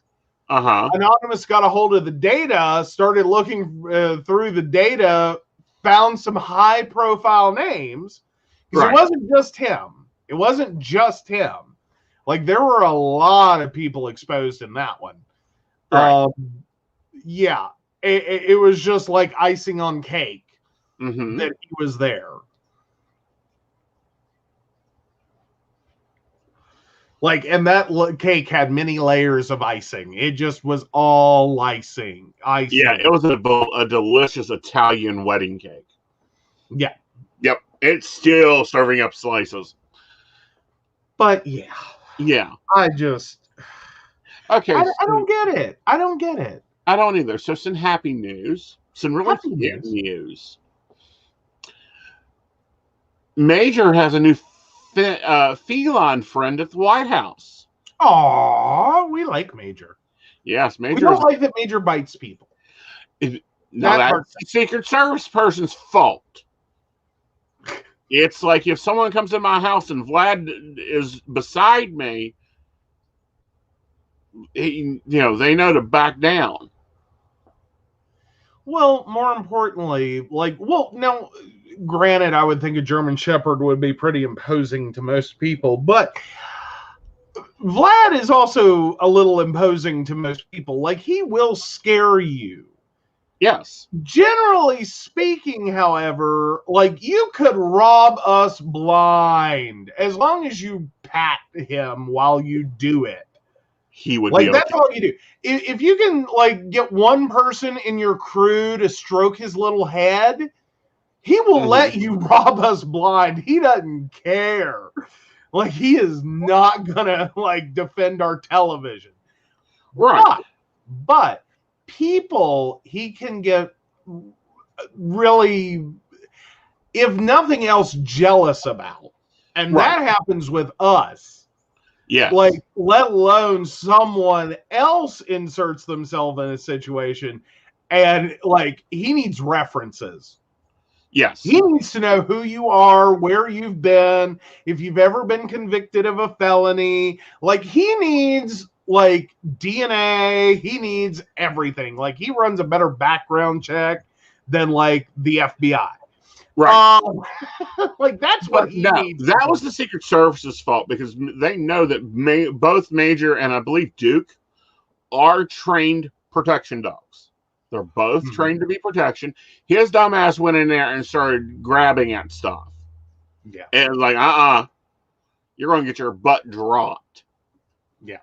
Anonymous got a hold of the data, started looking through the data, found some high-profile names. Because It wasn't just him. It wasn't just him. Like, there were a lot of people exposed in that one. Right. Yeah. It was just like icing on cake that he was there. Like, and that cake had many layers of icing. It just was all icing. Yeah, it was a delicious Italian wedding cake. Yeah. Yep. It's still serving up slices. But, yeah. Yeah. I just... Okay. I don't get it. I don't get it. I don't either. So, some happy news. Some really cute news. Major has a new feline friend at the White House. Aw, we like Major. Yes, Major. We don't like that Major bites people. That's the Secret Service person's fault. It's like if someone comes in my house and Vlad is beside me, they know to back down. Well, more importantly, now, granted, I would think a German Shepherd would be pretty imposing to most people, but Vlad is also a little imposing to most people. Like, he will scare you. Yes. Generally speaking, however, like, you could rob us blind as long as you pat him while you do it. He would like, be that's all you do. If you can, like, get one person in your crew to stroke his little head, he will let you rob us blind. He doesn't care. Like, he is not gonna, like, defend our television. Right. But people he can get really, if nothing else, jealous about. And that happens with us. Yeah. Like, let alone someone else inserts themselves in a situation and, like, he needs references. Yes. He needs to know who you are, where you've been, if you've ever been convicted of a felony. Like, he needs, like, DNA. He needs everything. Like, he runs a better background check than, like, the FBI. Right. Like, that's what he needs. That was the Secret Service's fault because they know that both Major and I believe Duke are trained protection dogs. They're both trained to be protection. His dumbass went in there and started grabbing at stuff. Yeah. And like, you're going to get your butt dropped. Yeah.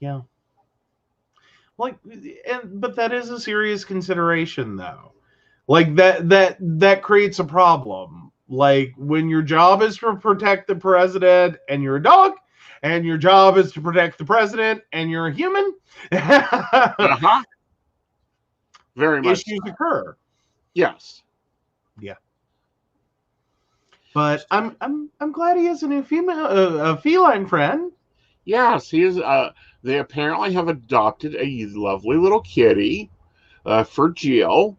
Yeah. Like, but that is a serious consideration, though. Like, that creates a problem. Like, when your job is to protect the president and you're a dog, and your job is to protect the president and you're a human, very much issues occur. Yes. Yeah. But I'm glad he has a new a feline friend. Yes, he is. They apparently have adopted a lovely little kitty for Jill.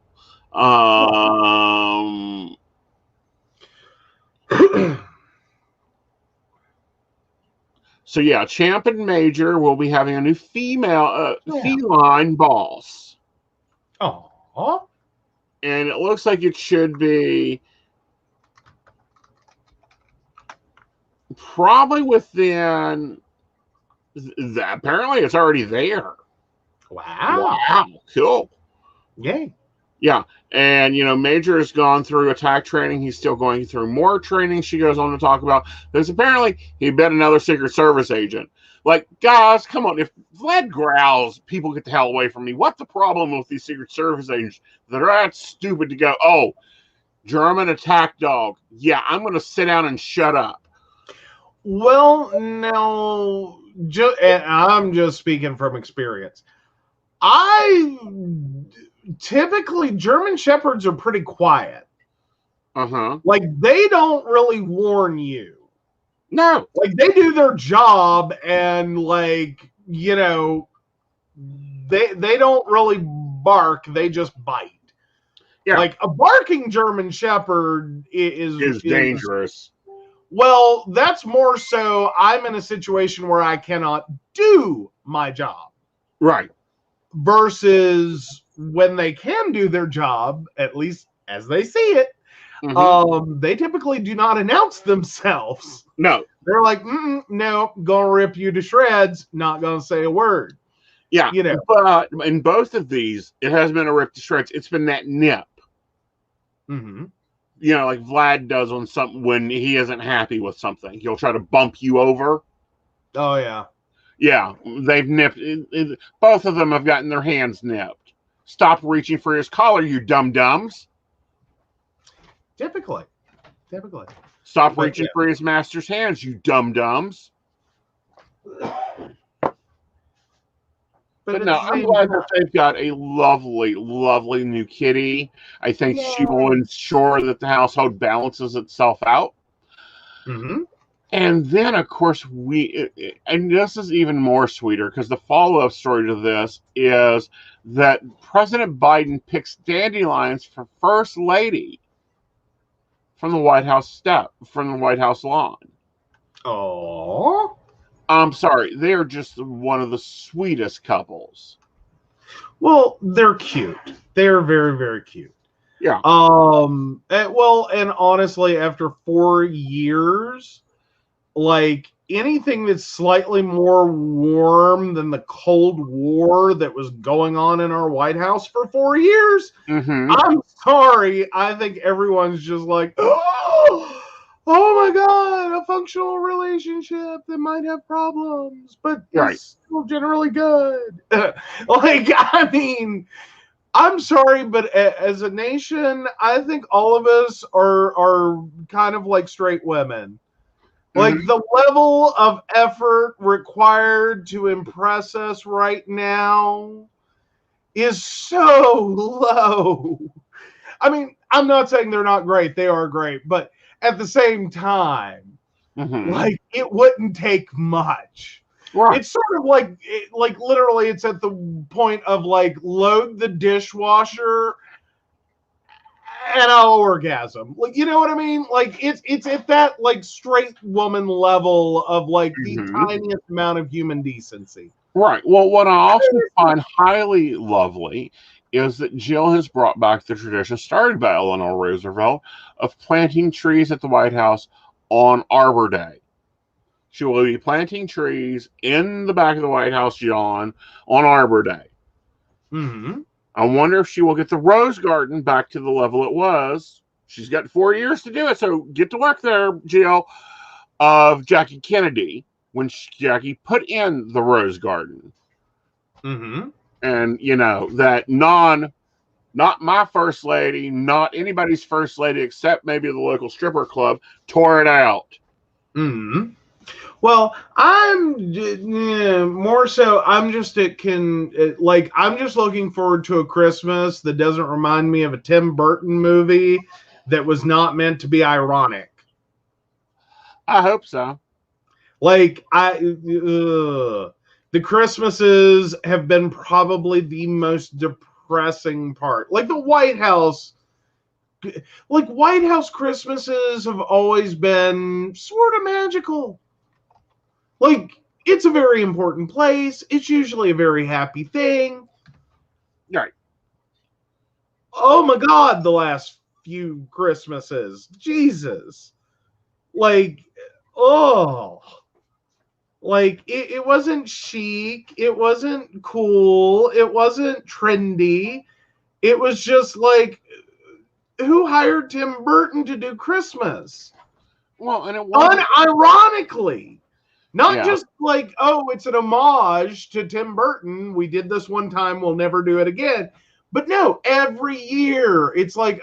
So yeah, Champ and Major will be having a new female feline boss. Oh. And it looks like it should be probably within that. Apparently it's already there. Wow. Cool. Yay. Yeah. And, Major has gone through attack training. He's still going through more training. She goes on to talk about because apparently he bet another Secret Service agent. Like, guys, come on. If Vlad growls, people get the hell away from me. What's the problem with these Secret Service agents that are that stupid to go, oh, German attack dog. Yeah, I'm going to sit down and shut up. Well, no, and I'm just speaking from experience. Typically, German Shepherds are pretty quiet. Like, they don't really warn you. No. Like, they do their job, and, like, you know, they don't really bark. They just bite. Yeah. Like, a barking German Shepherd is dangerous. Well, that's more so I'm in a situation where I cannot do my job. Right. Versus when they can do their job, at least as they see it, they typically do not announce themselves. No. They're like, no, gonna rip you to shreds, not gonna say a word. Yeah. You know. But in both of these, it has been a rip to shreds. It's been that nip. Mm-hmm. You know, like Vlad does on something when he isn't happy with something. He'll try to bump you over. Oh, yeah. Yeah, they've nipped. Both of them have gotten their hands nipped. Stop reaching for his collar, you dum-dums. Typically. Stop reaching for his master's hands, you dum-dums. But no, I'm glad that they've got a lovely, lovely new kitty. I think she will ensure that the household balances itself out. Mm-hmm. And then, of course, and this is even more sweeter because the follow-up story to this is that President Biden picks dandelions for First Lady from the White House lawn. Oh. I'm sorry, they are just one of the sweetest couples. Well, they're cute. They're very, very cute. Yeah. And honestly, after 4 years, like anything that's slightly more warm than the Cold War that was going on in our White House for 4 years, I'm sorry. I think everyone's just like, oh my God, a functional relationship that might have problems, but it's still generally good. Like, I mean, I'm sorry, but as a nation, I think all of us are kind of like straight women. Like, the level of effort required to impress us right now is so low. I mean, I'm not saying they're not great. They are great. But at the same time, like, it wouldn't take much. Right. It's sort of like literally it's at the point of, like, load the dishwasher and I'll orgasm. Like, you know what I mean? Like, it's at that, like, straight woman level of, like, the tiniest amount of human decency. Right. Well, what I also find highly lovely is that Jill has brought back the tradition started by Eleanor Roosevelt of planting trees at the White House on Arbor Day. She will be planting trees in the back of the White House lawn on Arbor Day. I wonder if she will get the Rose Garden back to the level it was. She's got 4 years to do it, so get to work there, Jill, of Jackie Kennedy, when Jackie put in the Rose Garden. And, you know, that not my first lady, not anybody's first lady except maybe the local stripper club, tore it out. Well, I'm more so. I'm just I'm just looking forward to a Christmas that doesn't remind me of a Tim Burton movie that was not meant to be ironic. I hope so. Like, the Christmases have been probably the most depressing part. Like, the White House. Like, White House Christmases have always been sort of magical. Like, it's a very important place. It's usually a very happy thing. Right. Oh my God, the last few Christmases. Jesus. Like, like, it wasn't chic. It wasn't cool. It wasn't trendy. It was just like, who hired Tim Burton to do Christmas? Well, and it wasn't unironically. Not just like, oh, it's an homage to Tim Burton. We did this one time. We'll never do it again. But no, every year it's like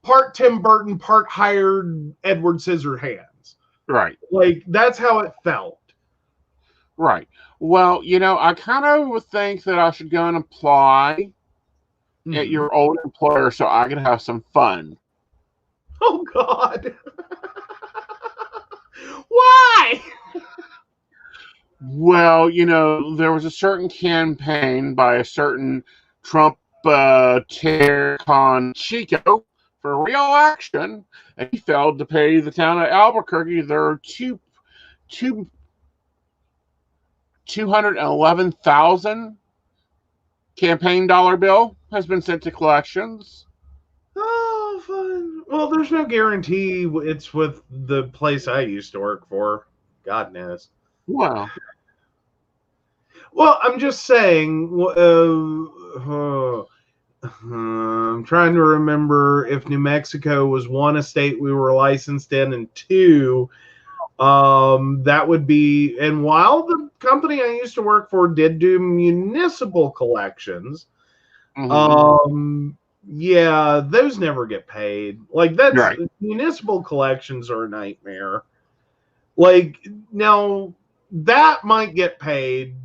part Tim Burton, part hired Edward Scissorhands. Right. Like, that's how it felt. Right. Well, you know, I kind of would think that I should go and apply at your old employer so I could have some fun. Oh, God. Why? Well, there was a certain campaign by a certain Trump Terracon Chico for re-election, and he failed to pay the town of Albuquerque their 211,000 campaign dollar bill has been sent to collections. Oh, fun. Well, there's no guarantee it's with the place I used to work for. God knows. Wow. Well, I'm just saying. I'm trying to remember if New Mexico was one, a state we were licensed in, and two, that would be. And while the company I used to work for did do municipal collections, yeah, those never get paid. Like that's right. Municipal collections are a nightmare. Like now that might get paid.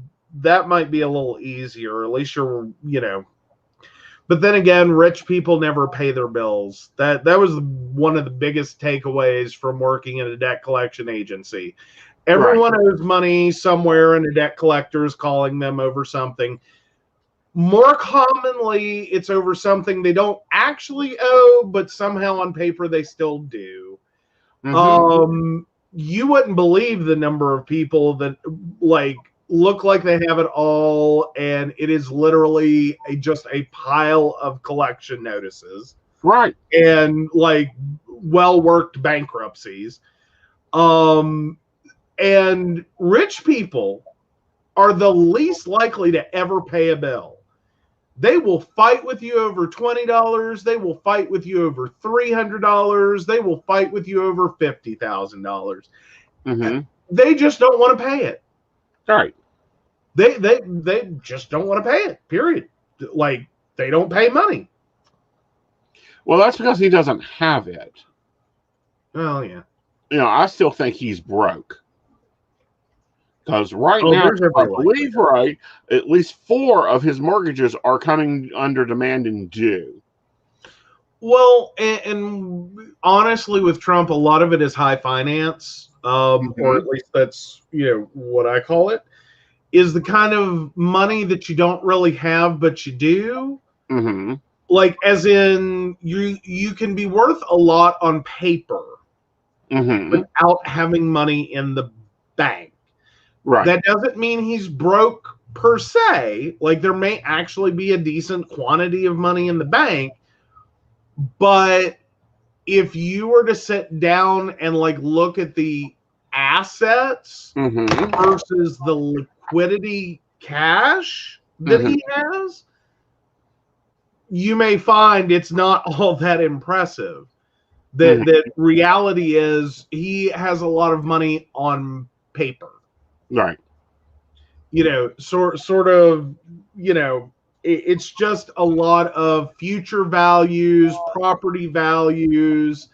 That might be a little easier. At least you're, But then again, rich people never pay their bills. That was one of the biggest takeaways from working in a debt collection agency. Everyone owes money somewhere, and a debt collector is calling them over something. More commonly, it's over something they don't actually owe, but somehow on paper they still do. You wouldn't believe the number of people that look like they have it all, and it is literally just a pile of collection notices. Right. And well-worked bankruptcies. And rich people are the least likely to ever pay a bill. They will fight with you over $20. They will fight with you over $300. They will fight with you over $50,000. They just don't want to pay it. Right. They just don't want to pay it. Period. They don't pay money. Well, that's because he doesn't have it. Well, yeah. I still think he's broke. Because now, I believe at least 4 of his mortgages are coming under demand and due. Well, and honestly, with Trump, a lot of it is high finance, or at least that's what I call it, is the kind of money that you don't really have, but you do. As in, you can be worth a lot on paper without having money in the bank. Right. That doesn't mean he's broke per se. There may actually be a decent quantity of money in the bank, but if you were to sit down and look at the assets versus the liquidity cash that he has, you may find it's not all that impressive. That reality is he has a lot of money on paper. Right. Sort of, it's just a lot of future values, property values.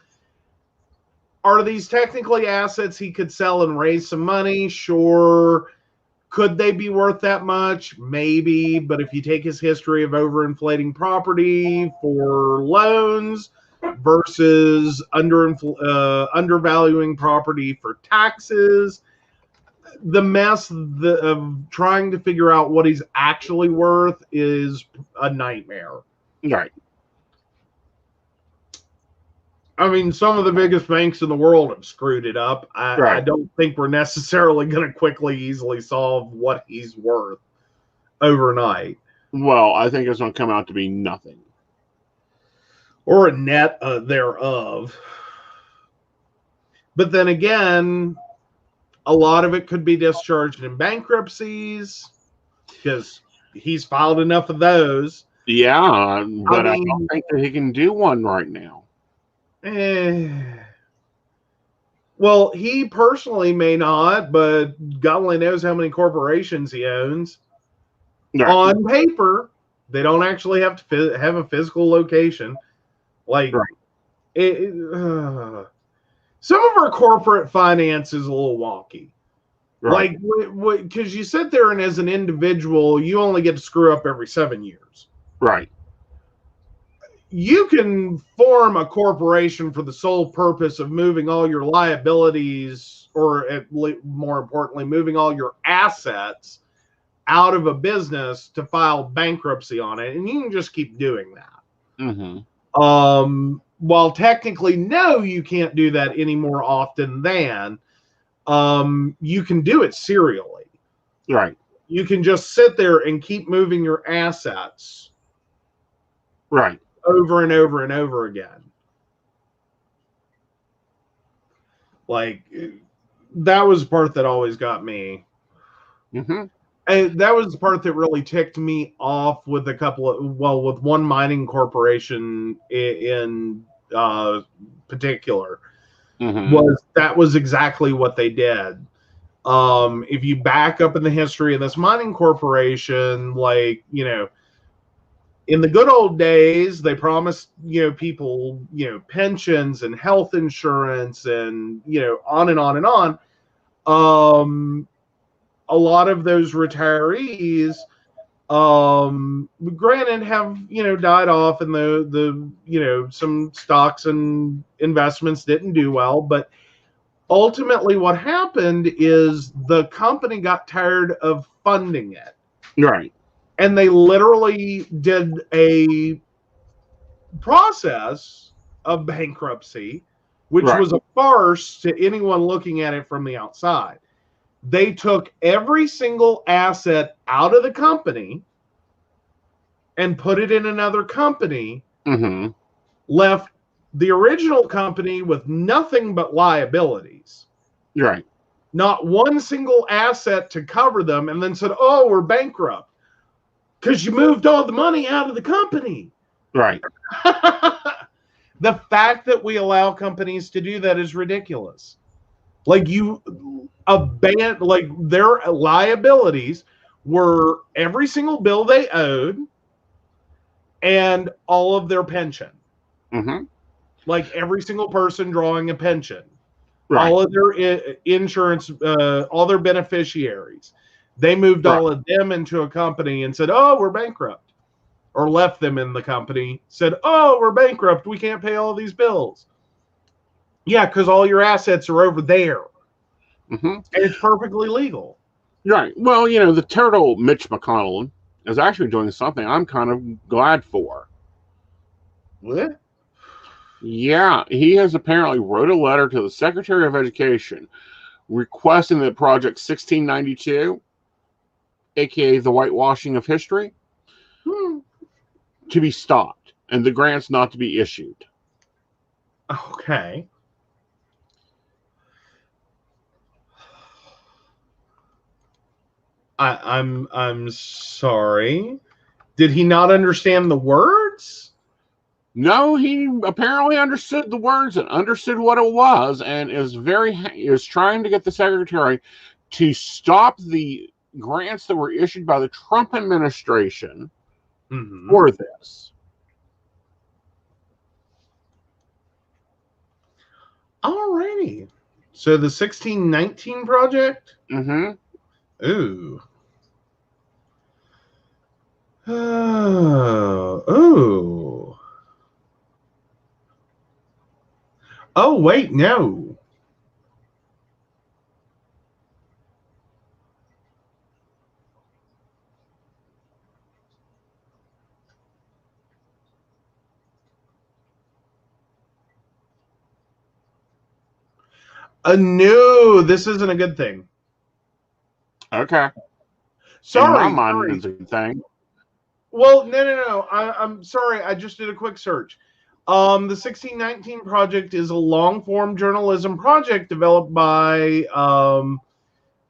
Are these technically assets he could sell and raise some money? Sure. Could they be worth that much? Maybe. But if you take his history of overinflating property for loans versus undervaluing property for taxes, the mess of trying to figure out what he's actually worth is a nightmare. Right. I mean, some of the biggest banks in the world have screwed it up. I don't think we're necessarily going to easily solve what he's worth overnight. Well, I think it's going to come out to be nothing. Or a net thereof. But then again, a lot of it could be discharged in bankruptcies because he's filed enough of those. Yeah, but I don't think that he can do one right now. Well, he personally may not, but God only knows how many corporations he owns. Right. On paper, they don't actually have to have a physical location. Some of our corporate finance is a little wonky. Right. Because you sit there and as an individual, you only get to screw up every 7 years. Right. you can form a corporation for the sole purpose of moving all your liabilities, or more importantly, moving all your assets out of a business to file bankruptcy on it, and you can just keep doing that. Mm-hmm. While technically, no, you can't do that any more often than you can do it serially. Right. You can just sit there and keep moving your assets. Right. Over and over and over again. Like, that was the part that always got me. Mm-hmm. And that was the part that really ticked me off with with one mining corporation in particular. Mm-hmm. That was exactly what they did. If you back up in the history of this mining corporation, like, in the good old days, they promised, people, pensions and health insurance and, on and on and on. A lot of those retirees, granted, have, died off, and the some stocks and investments didn't do well, but ultimately what happened is the company got tired of funding it. Right. And they literally did a process of bankruptcy, which was a farce to anyone looking at it from the outside. They took every single asset out of the company and put it in another company, Mm-hmm. left the original company with nothing but liabilities. Right. Not one single asset to cover them, and then said, oh, we're bankrupt. Because you moved all the money out of the company. Right. The fact that we allow companies to do that is ridiculous. Like, like, their liabilities were every single bill they owed and all of their pension. Mm-hmm. Like, every single person drawing a pension. Right. All of their insurance, all their beneficiaries. They moved all of them into a company and said, oh, we're bankrupt. Or left them in the company, said, oh, we're bankrupt. We can't pay all these bills. Yeah, because all your assets are over there. Mm-hmm. And it's perfectly legal. Right. Well, the turtle Mitch McConnell is actually doing something I'm kind of glad for. What? Yeah, he has apparently wrote a letter to the Secretary of Education requesting that Project 1692, aka the whitewashing of history, to be stopped and the grants not to be issued. Okay. I'm sorry. Did he not understand the words? No, he apparently understood the words and understood what it was, and is trying to get the secretary to stop the grants that were issued by the Trump administration for this. Alrighty. So the 1619 project? Mm-hmm. Ooh. Oh. Oh, wait, no. No, this isn't a good thing. Okay. Sorry. In my mind, it's a good thing. Well, no. I'm sorry. I just did a quick search. The 1619 project is a long-form journalism project developed by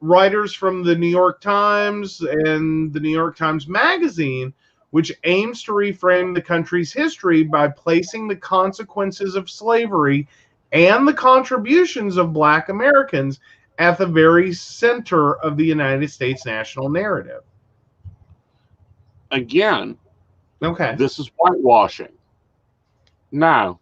writers from the New York Times and the New York Times Magazine, which aims to reframe the country's history by placing the consequences of slavery and the contributions of Black Americans at the very center of the United States national narrative. Again, okay, this is whitewashing. Now,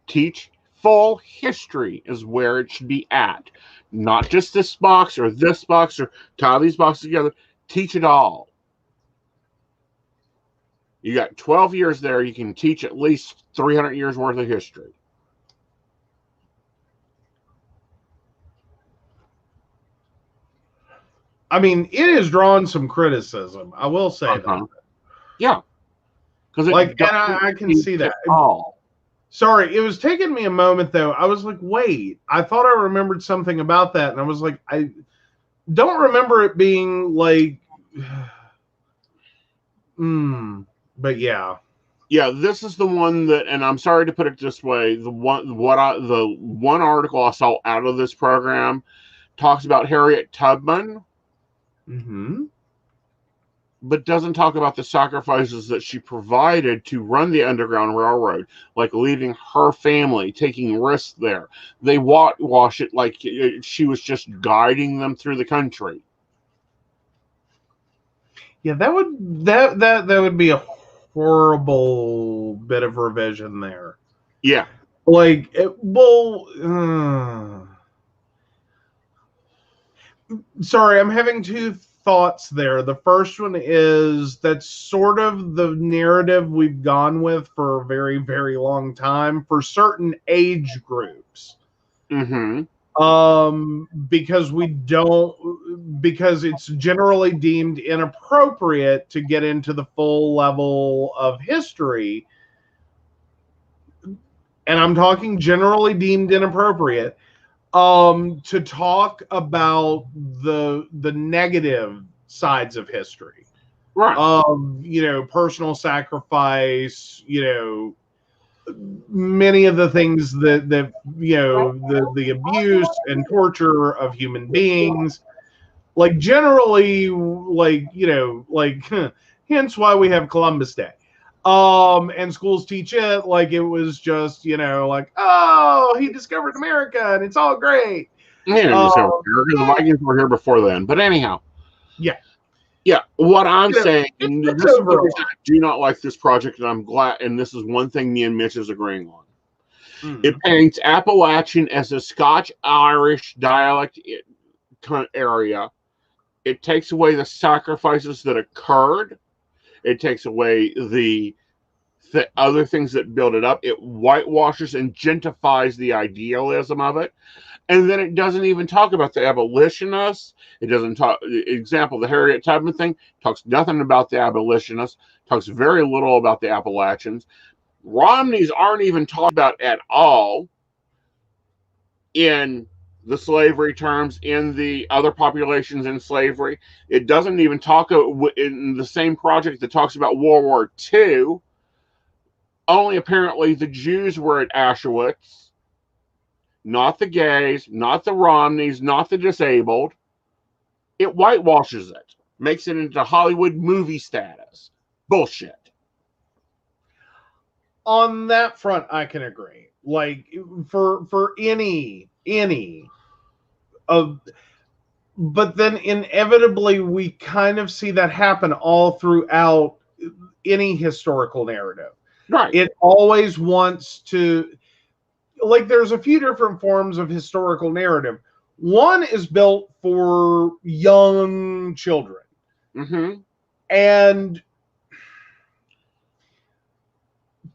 teach full history is where it should be at. Not just this box or tie these boxes together. Teach it all. You got 12 years there. You can teach at least 300 years worth of history. I mean, it has drawn some criticism. I will say that. Yeah. Because and I can see that. Sorry, it was taking me a moment, though. I was like, wait, I thought I remembered something about that. And I was like, I don't remember it being like, but yeah. Yeah, this is the one that, and I'm sorry to put it this way, the one article I saw out of this program talks about Harriet Tubman, but doesn't talk about the sacrifices that she provided to run the Underground Railroad, like leaving her family, taking risks there. They whitewash it like she was just guiding them through the country. Yeah, that would be a horrible bit of revision there. Yeah. Like, sorry, I'm having two thoughts there. The first one is that's sort of the narrative we've gone with for a very, very long time for certain age groups. Because it's generally deemed inappropriate to get into the full level of history. And I'm talking generally deemed inappropriate. To talk about the negative sides of history, right? Personal sacrifice, many of the things that the abuse and torture of human beings, like generally, hence why we have Columbus Day. And schools teach it like it was just, oh, he discovered America and it's all great. Yeah, the Vikings were here before then. But anyhow. Yeah. What I'm saying, and this is the reason I do not like this project, and I'm glad, and this is one thing me and Mitch is agreeing on. It paints Appalachian as a Scotch-Irish dialect area. It takes away the sacrifices that occurred. It takes away the other things that build it up. It whitewashes and gentrifies the idealism of it. And then it doesn't even talk about the abolitionists. It doesn't talk, example, the Harriet Tubman thing talks nothing about the abolitionists, talks very little about the Appalachians. Romneys aren't even talked about at all in the slavery terms, in the other populations in slavery. It doesn't even talk in the same project that talks about World War II. Only apparently the Jews were at Auschwitz, not the gays, not the Romneys, not the disabled. It whitewashes it, makes it into Hollywood movie status. Bullshit. On that front, I can agree. Like for any of, but then inevitably we kind of see that happen all throughout any historical narrative. Right. It always wants to, like, there's a few different forms of historical narrative. One is built for young children. And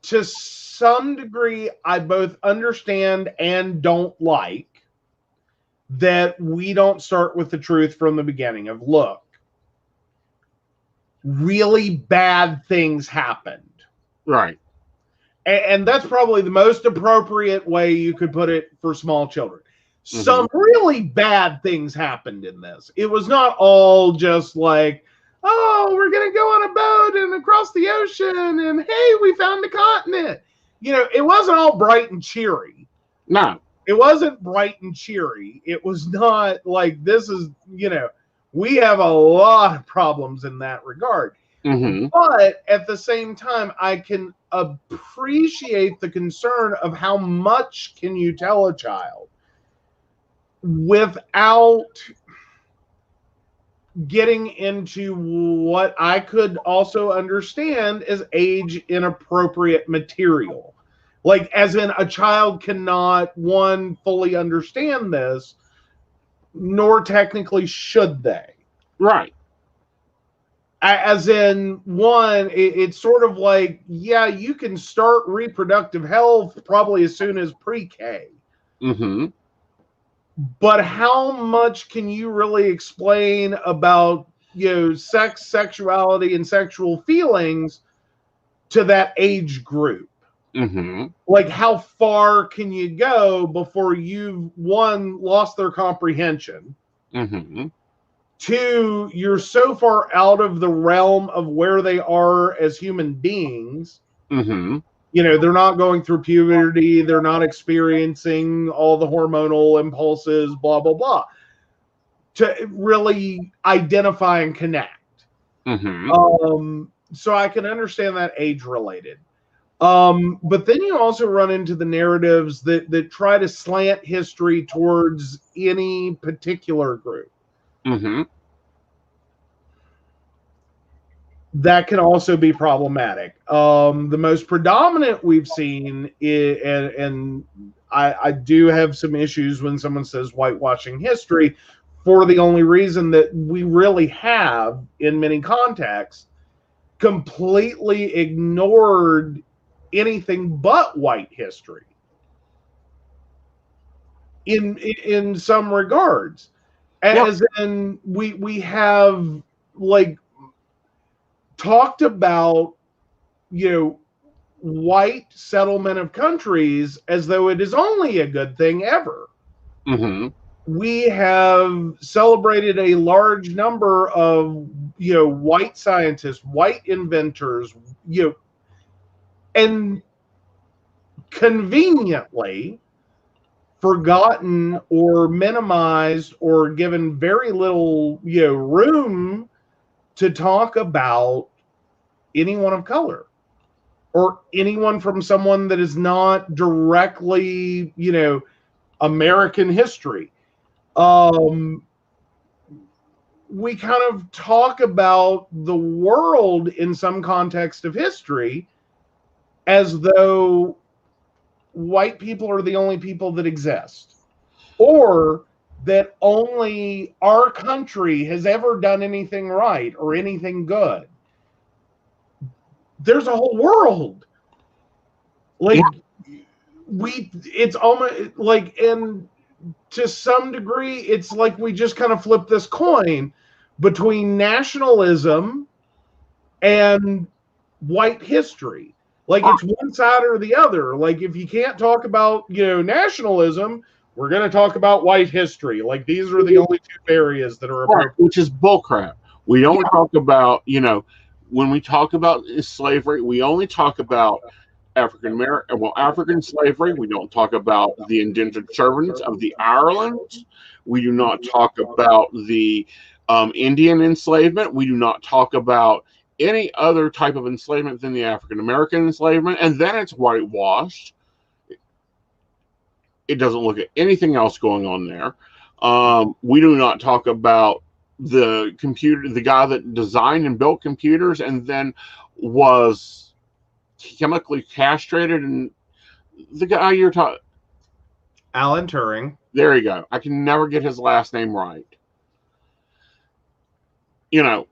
to some degree, I both understand and don't like that we don't start with the truth from the beginning of, look, really bad things happened. Right. And that's probably the most appropriate way you could put it for small children. Some really bad things happened in this. It was not all just like, oh, we're going to go on a boat and across the ocean and hey, we found a continent. It wasn't all bright and cheery. No. It wasn't bright and cheery. It was not like this is, we have a lot of problems in that regard. But at the same time, I can appreciate the concern of how much can you tell a child without getting into what I could also understand as age inappropriate material. Like, as in, a child cannot, one, fully understand this, nor technically should they. Right. As in, one, it's sort of like, yeah, you can start reproductive health probably as soon as pre-K. Mm-hmm. But how much can you really explain about, sex, sexuality, and sexual feelings to that age group? Mm-hmm. Like, how far can you go before you've, one, lost their comprehension? Mm-hmm. Two, you're so far out of the realm of where they are as human beings. Mm-hmm. They're not going through puberty. They're not experiencing all the hormonal impulses, blah, blah, blah, to really identify and connect. Mm-hmm. So I can understand that age related. But then you also run into the narratives that try to slant history towards any particular group. Mm-hmm. That can also be problematic. The most predominant we've seen is, and I do have some issues when someone says whitewashing history, for the only reason that we really have, in many contexts, completely ignored anything but white history in some regards. As in, we have, like, talked about, white settlement of countries as though it is only a good thing ever. Mm-hmm. We have celebrated a large number of, white scientists, white inventors, and conveniently forgotten or minimized or given very little, room to talk about anyone of color or anyone from someone that is not directly, American history. We kind of talk about the world in some context of history as though white people are the only people that exist, or that only our country has ever done anything right or anything good. There's a whole world. Like, it's almost like, and to some degree, it's like we just kind of flip this coin between nationalism and white history. Like, it's one side or the other. Like, if you can't talk about, nationalism, we're going to talk about white history. Like, these are the only two areas that are appropriate. Which is bullcrap. We don't talk about, when we talk about slavery, we only talk about African slavery. We don't talk about the indentured servants of the Ireland. We do not talk about the Indian enslavement. We do not talk about any other type of enslavement than the African American enslavement, and then it's whitewashed. It doesn't look at anything else going on there. We do not talk about the guy that designed and built computers and then was chemically castrated, and the guy you're talking, Alan Turing. There you go. I can never get his last name right.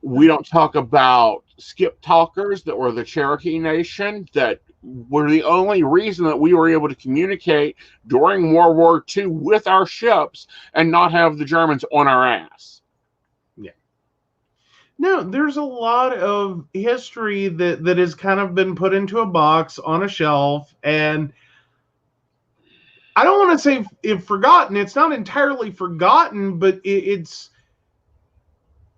We don't talk about skip talkers that were the Cherokee Nation that were the only reason that we were able to communicate during World War II with our ships and not have the Germans on our ass. Yeah. No, there's a lot of history that has kind of been put into a box on a shelf, and I don't want to say if forgotten. It's not entirely forgotten, but it's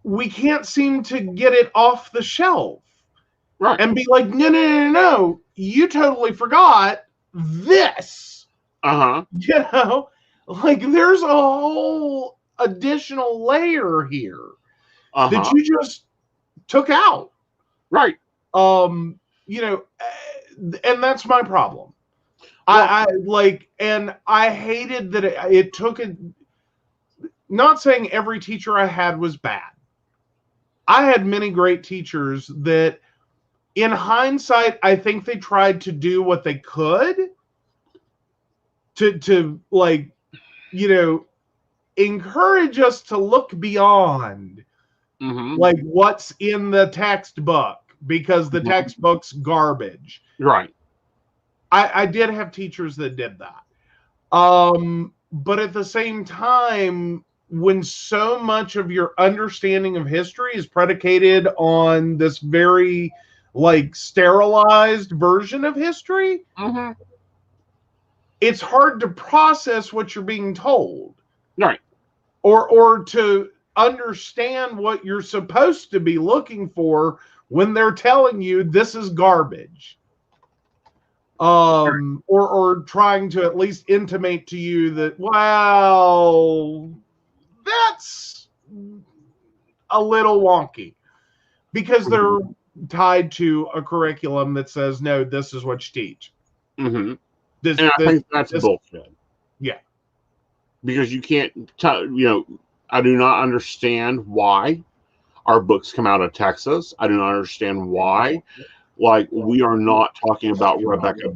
we can't seem to get it off the shelf. Right. And be like, no, you totally forgot this. Like, there's a whole additional layer here that you just took out. Right. And that's my problem. Well, I hated that it took it. Not saying every teacher I had was bad. I had many great teachers that, in hindsight, I think they tried to do what they could to encourage us to look beyond Mm-hmm. Like what's in the textbook, because the textbook's garbage. Right. I did have teachers that did that. But at the same time, when so much of your understanding of history is predicated on this very like sterilized version of history, it's hard to process what you're being told. Right. Or to understand what you're supposed to be looking for when they're telling you this is garbage. Or trying to at least intimate to you that, well, that's a little wonky, because they're tied to a curriculum that says, no, this is what you teach. And I think that's bullshit. Yeah. Because you can't, I do not understand why our books come out of Texas. I do not understand why. Like, we are not talking about Rebecca,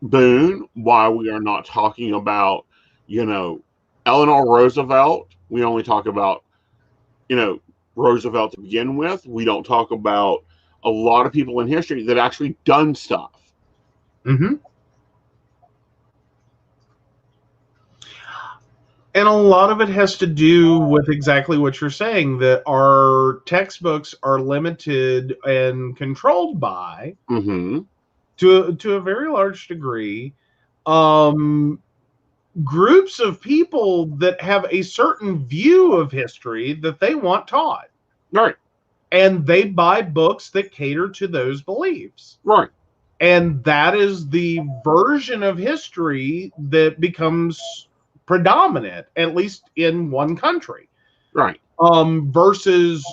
Boone. Why we are not talking about, Eleanor Roosevelt. We only talk about, Roosevelt to begin with. We don't talk about a lot of people in history that actually done stuff. And a lot of it has to do with exactly what you're saying, that our textbooks are limited and controlled by, to a very large degree, groups of people that have a certain view of history that they want taught. Right. And they buy books that cater to those beliefs. Right. And that is the version of history that becomes predominant, at least in one country. Right. Versus,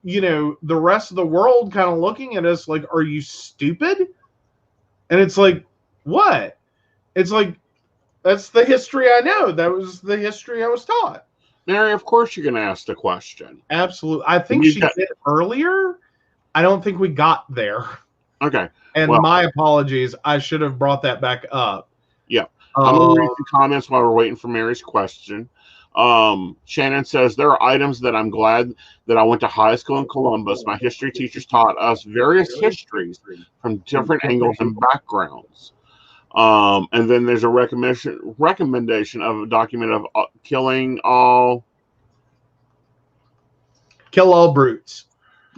the rest of the world kind of looking at us like, are you stupid? And it's like, what? It's like, that's the history I know. That was the history I was taught. Mary, of course you're going to ask the question. Absolutely. I think she did earlier. I don't think we got there. Okay. And my apologies. I should have brought that back up. Yeah. I'm going to read the comments while we're waiting for Mary's question. Shannon says, there are items that I'm glad that I went to high school in Columbus. My history teachers taught us various histories from different angles and backgrounds. And then there's a recommendation of a document of Kill All Brutes.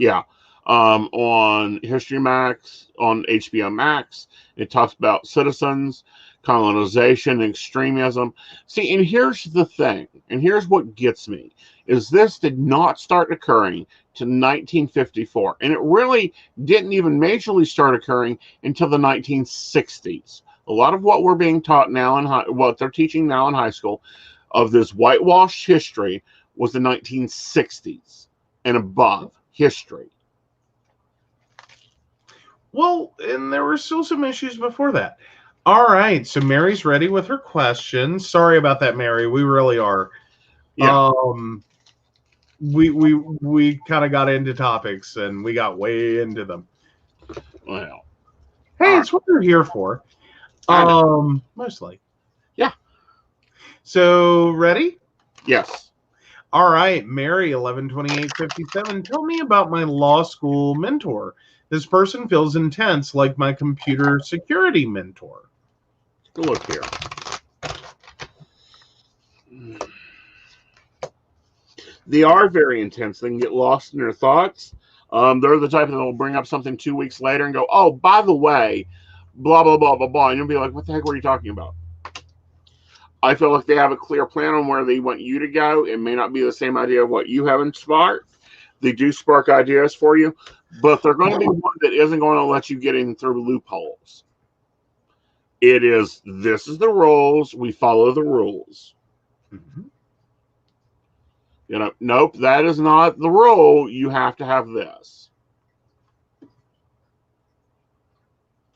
Yeah. On History Max, on HBO Max, it talks about citizens, colonization, and extremism. See, and here's the thing, and here's what gets me, is this did not start occurring to 1954, and it really didn't even majorly start occurring until the 1960s. A lot of what we're being taught now what they're teaching now in high school of this whitewashed history was the 1960s and above history. Well, and there were still some issues before that. All right, so Mary's ready with her question. Sorry about that, Mary. We really are. Yeah. We kind of got into topics and we got way into them. Well, hey, it's what we're here for. Mostly. Yeah. So ready? Yes. All right, Mary, 11/28/57. Tell me about my law school mentor. This person feels intense, like my computer security mentor. Go look here. They are very intense. They can get lost in their thoughts. They're the type that will bring up something 2 weeks later and go, oh, by the way, blah, blah, blah, blah, blah. And you'll be like, what the heck were you talking about? I feel like they have a clear plan on where they want you to go. It may not be the same idea of what you have in spark. They do spark ideas for you, but they're going to be one that isn't going to let you get in through loopholes. It is, this is the rules. We follow the rules. Nope, that is not the rule. You have to have this.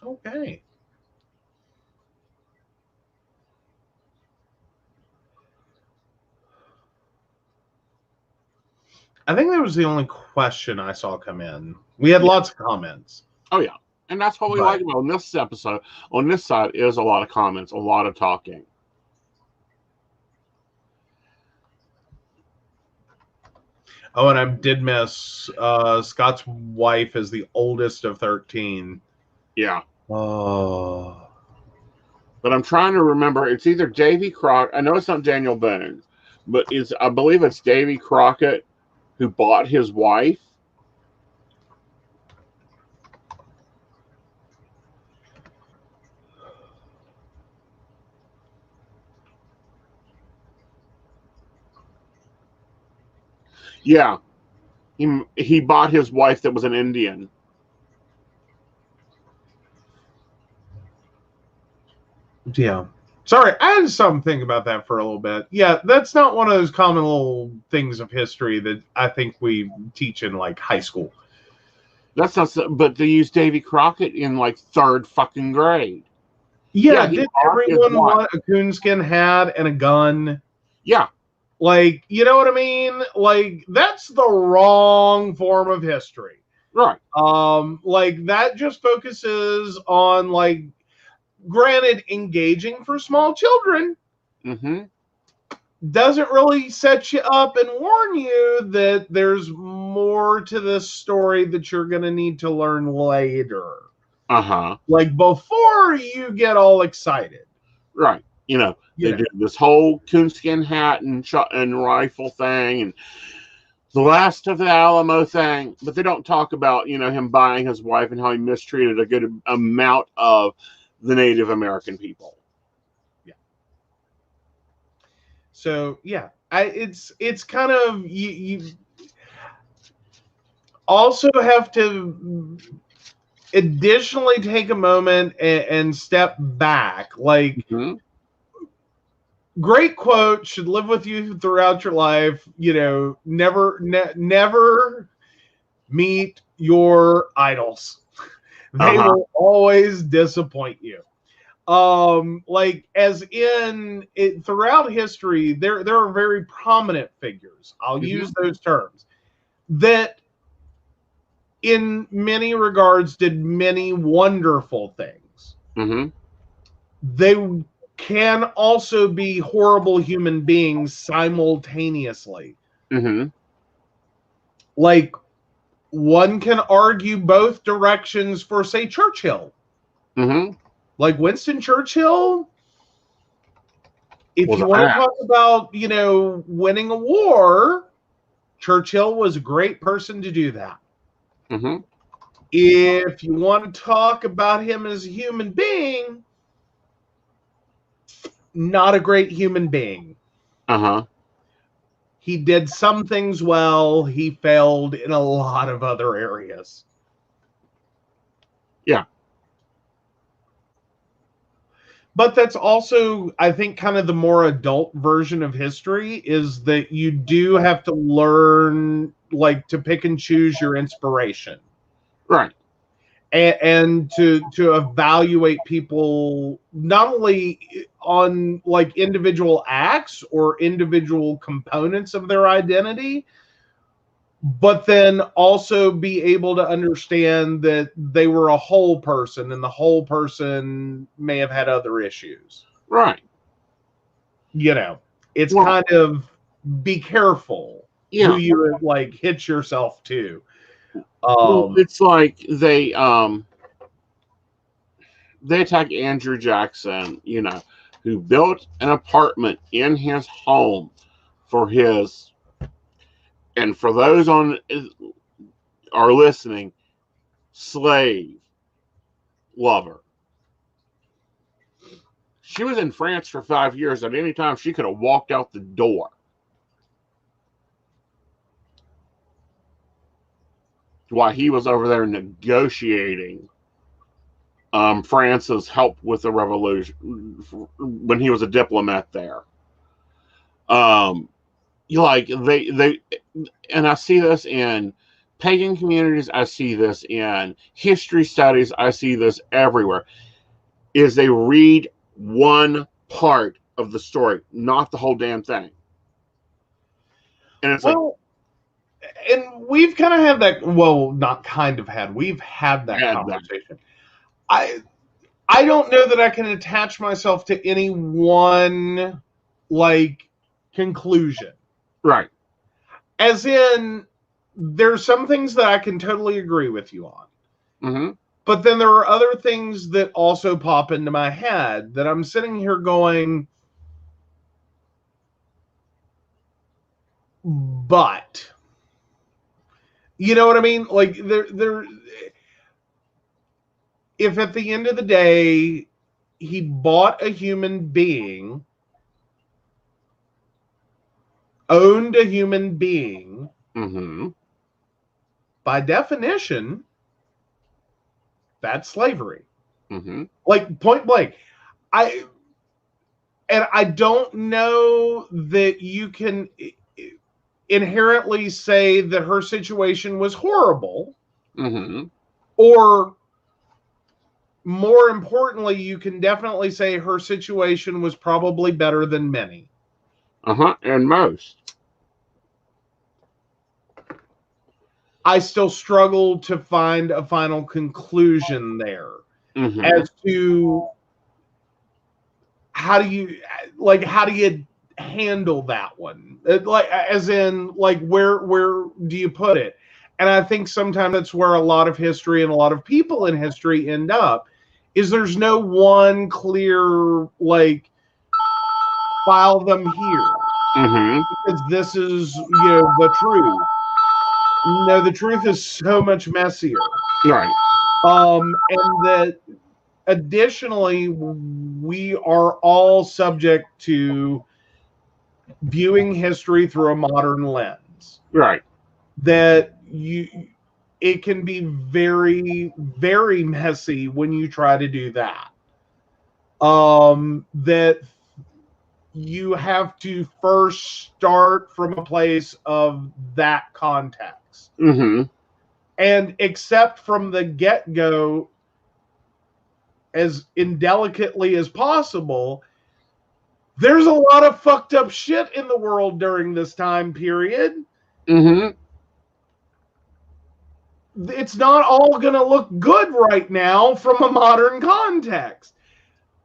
Okay. I think that was the only question I saw come in. We had lots of comments. Oh, yeah. And that's what we like about this episode. On this side is a lot of comments, a lot of talking. Oh, and I did miss Scott's wife is the oldest of 13. Yeah. Oh. But I'm trying to remember. It's either Davy Crockett. I know it's not Daniel Boone, but I believe it's Davy Crockett who bought his wife. Yeah. He bought his wife that was an Indian. Yeah. Sorry, I had some think about that for a little bit. Yeah, that's not one of those common little things of history that I think we teach in like high school. That's not, but they use Davy Crockett in like 3rd fucking grade. Yeah, did everyone want a coonskin hat and a gun? Yeah. Like, you know what I mean? Like, that's the wrong form of history. Right. Like, that just focuses on, like, granted, engaging for small children doesn't really set you up and warn you that there's more to this story that you're going to need to learn later. Like, before you get all excited. Right. You know, they did this whole coonskin hat and rifle thing and the last of the Alamo thing, but they don't talk about, you know, him buying his wife and how he mistreated a good amount of the Native American people. Yeah. So yeah, it's kind of you also have to additionally take a moment and step back. Like, great quote, should live with you throughout your life. You know, never meet your idols. They will always disappoint you. Like, as in it throughout history, there are very prominent figures. I'll use those terms that in many regards did many wonderful things. They can also be horrible human beings simultaneously. Like, one can argue both directions for, say, Churchill. Like Winston Churchill, if you want to talk about, you know, winning a war, Churchill was a great person to do that. If you want to talk about him as a human being, not a great human being. He did some things well. He failed in a lot of other areas. Yeah. But that's also, I think, kind of the more adult version of history is that you do have to learn, like, to pick and choose your inspiration. Right. And to evaluate people not only on, like, individual acts or individual components of their identity, but then also be able to understand that they were a whole person and the whole person may have had other issues. Right. You know, it's kind of be careful who you, like, hitch yourself to. It's like they attack Andrew Jackson, you know, who built an apartment in his home for his, and for those are listening, slave lover. She was in France for 5 years. At any time, she could have walked out the door. While he was over there negotiating France's help with the revolution when he was a diplomat there. Like they and I see this in pagan communities, I see this in history studies, I see this everywhere, is they read one part of the story, not the whole damn thing. And it's and we've kind of had that, well, not kind of had, we've had that conversation. I don't know that I can attach myself to any one, like, conclusion. Right. As in, there's some things that I can totally agree with you on. Mm-hmm. But then there are other things that also pop into my head that I'm sitting here going, but, you know what I mean? Like, if at the end of the day, he bought a human being, owned a human being, Mm-hmm. by definition, that's slavery. Mm-hmm. Like, point blank. I don't know that you can inherently say that her situation was horrible, Mm-hmm. or more importantly, you can definitely say her situation was probably better than many. Uh-huh. And most. I still struggle to find a final conclusion there as to how do you handle that one? Like, as in, like, where do you put it? And I think sometimes that's where a lot of history and a lot of people in history end up, is there's no one clear, like, file them here. Because this is, the truth. No, the truth is so much messier. Right. And that additionally, we are all subject to viewing history through a modern lens. Right. That it can be very, very messy when you try to do that. That you have to first start from a place of that context. And accept from the get-go, as indelicately as possible, there's a lot of fucked up shit in the world during this time period. It's not all going to look good right now from a modern context.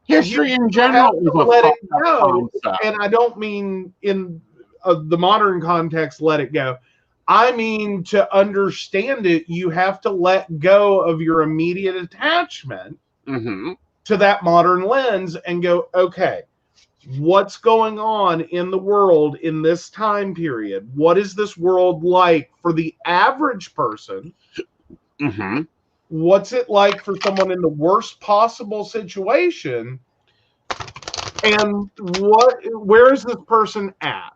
History in general is a let it go, concept. and I don't mean in the modern context let it go. I mean, to understand it, you have to let go of your immediate attachment to that modern lens and go, okay, what's going on in the world in this time period? What is this world like for the average person? What's it like for someone in the worst possible situation? And where is this person at?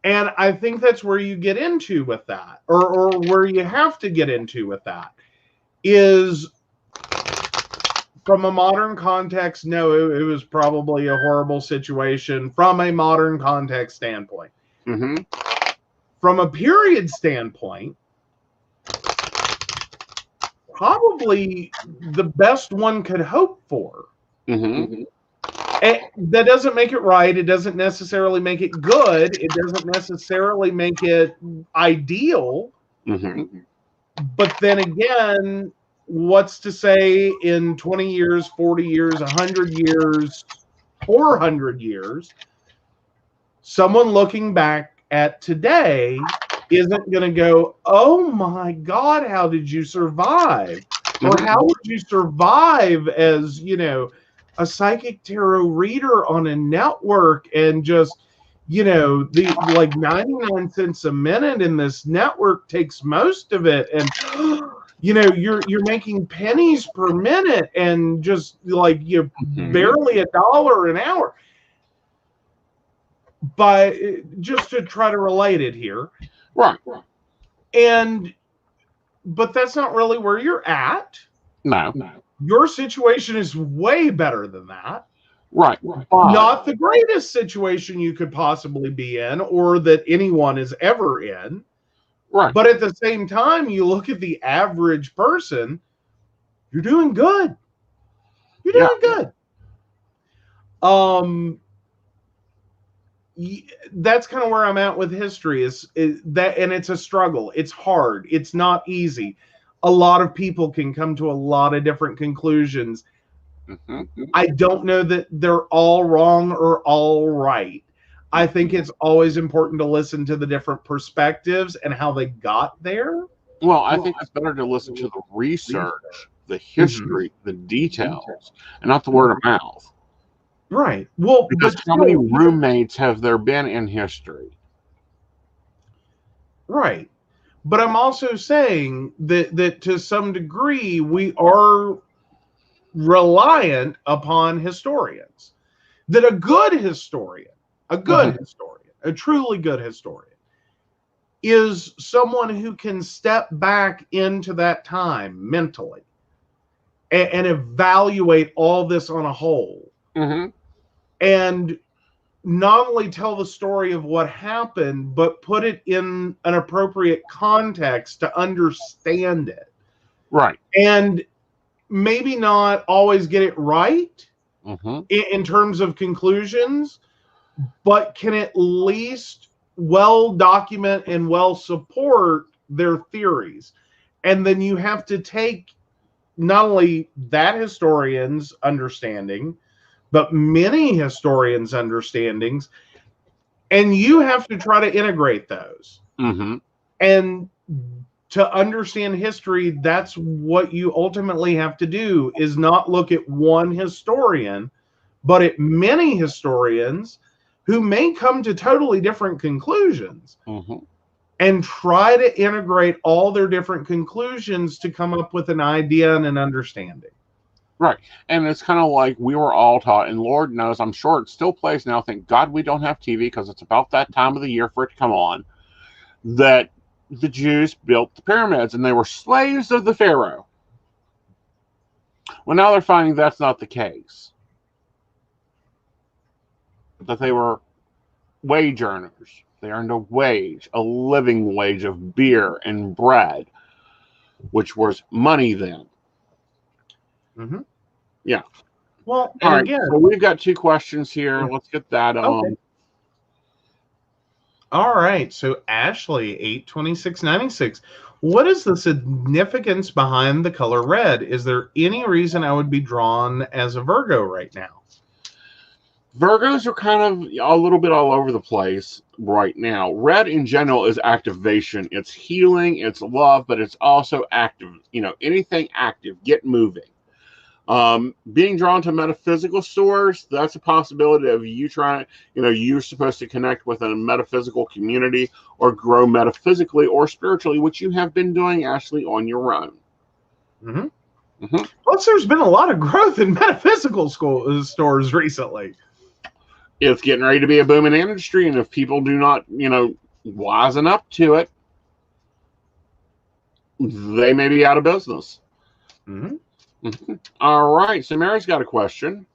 And I think that's where you get into with that, or where you have to get into with that, is from a modern context, no, it was probably a horrible situation from a modern context standpoint. From a period standpoint, probably the best one could hope for. And that doesn't make it right. It doesn't necessarily make it good. It doesn't necessarily make it ideal. But then again, what's to say in 20 years, 40 years, 100 years, 400 years, someone looking back at today isn't going to go, oh my God, how did you survive? Or how would you survive as, a psychic tarot reader on a network, and just, the like 99 cents a minute in this network takes most of it, and you're making pennies per minute, and just like barely $1 an hour. But just to try to relate it here, right? But that's not really where you're at. No. Your situation is way better than that. Right. Not the greatest situation you could possibly be in, or that anyone is ever in. Right. But at the same time, you look at the average person, you're doing good. You're doing good. That's kind of where I'm at with history, is that, and it's a struggle. It's hard. It's not easy. A lot of people can come to a lot of different conclusions. I don't know that they're all wrong or all right. I think it's always important to listen to the different perspectives and how they got there. Well, I think it's better to listen to the research, the history, the details, and not the word of mouth. Right. Well, because how many roommates have there been in history? Right. But I'm also saying that to some degree we are reliant upon historians. That a good historian, a truly good historian, is someone who can step back into that time mentally and evaluate all this on a whole. Mm-hmm. And not only tell the story of what happened, but put it in an appropriate context to understand it. Right. And maybe not always get it right in terms of conclusions, but can at least well document and well support their theories. And then you have to take not only that historian's understanding, but many historians' understandings, and you have to try to integrate those. And to understand history, that's what you ultimately have to do, is not look at one historian, but at many historians who may come to totally different conclusions, and try to integrate all their different conclusions to come up with an idea and an understanding. Right. And it's kind of like we were all taught, and Lord knows, I'm sure it still plays now. Thank God we don't have TV because it's about that time of the year for it to come on. That the Jews built the pyramids and they were slaves of the Pharaoh. Well, now they're finding that's not the case. That they were wage earners. They earned a wage, a living wage of beer and bread, which was money then. Yeah. Well, all right. Again, so we've got two questions here. Let's get that. Okay. All right. So Ashley, 82696. What is the significance behind the color red? Is there any reason I would be drawn as a Virgo right now? Virgos are kind of a little bit all over the place right now. Red in general is activation. It's healing, it's love, but it's also active. Anything active, get moving. Being drawn to metaphysical stores, that's a possibility of you trying, you're supposed to connect with a metaphysical community or grow metaphysically or spiritually, which you have been doing, Ashley, on your own. Plus, there's been a lot of growth in metaphysical stores recently. It's getting ready to be a booming industry, and if people do not, wisen up to it, they may be out of business. All right, so Mary's got a question.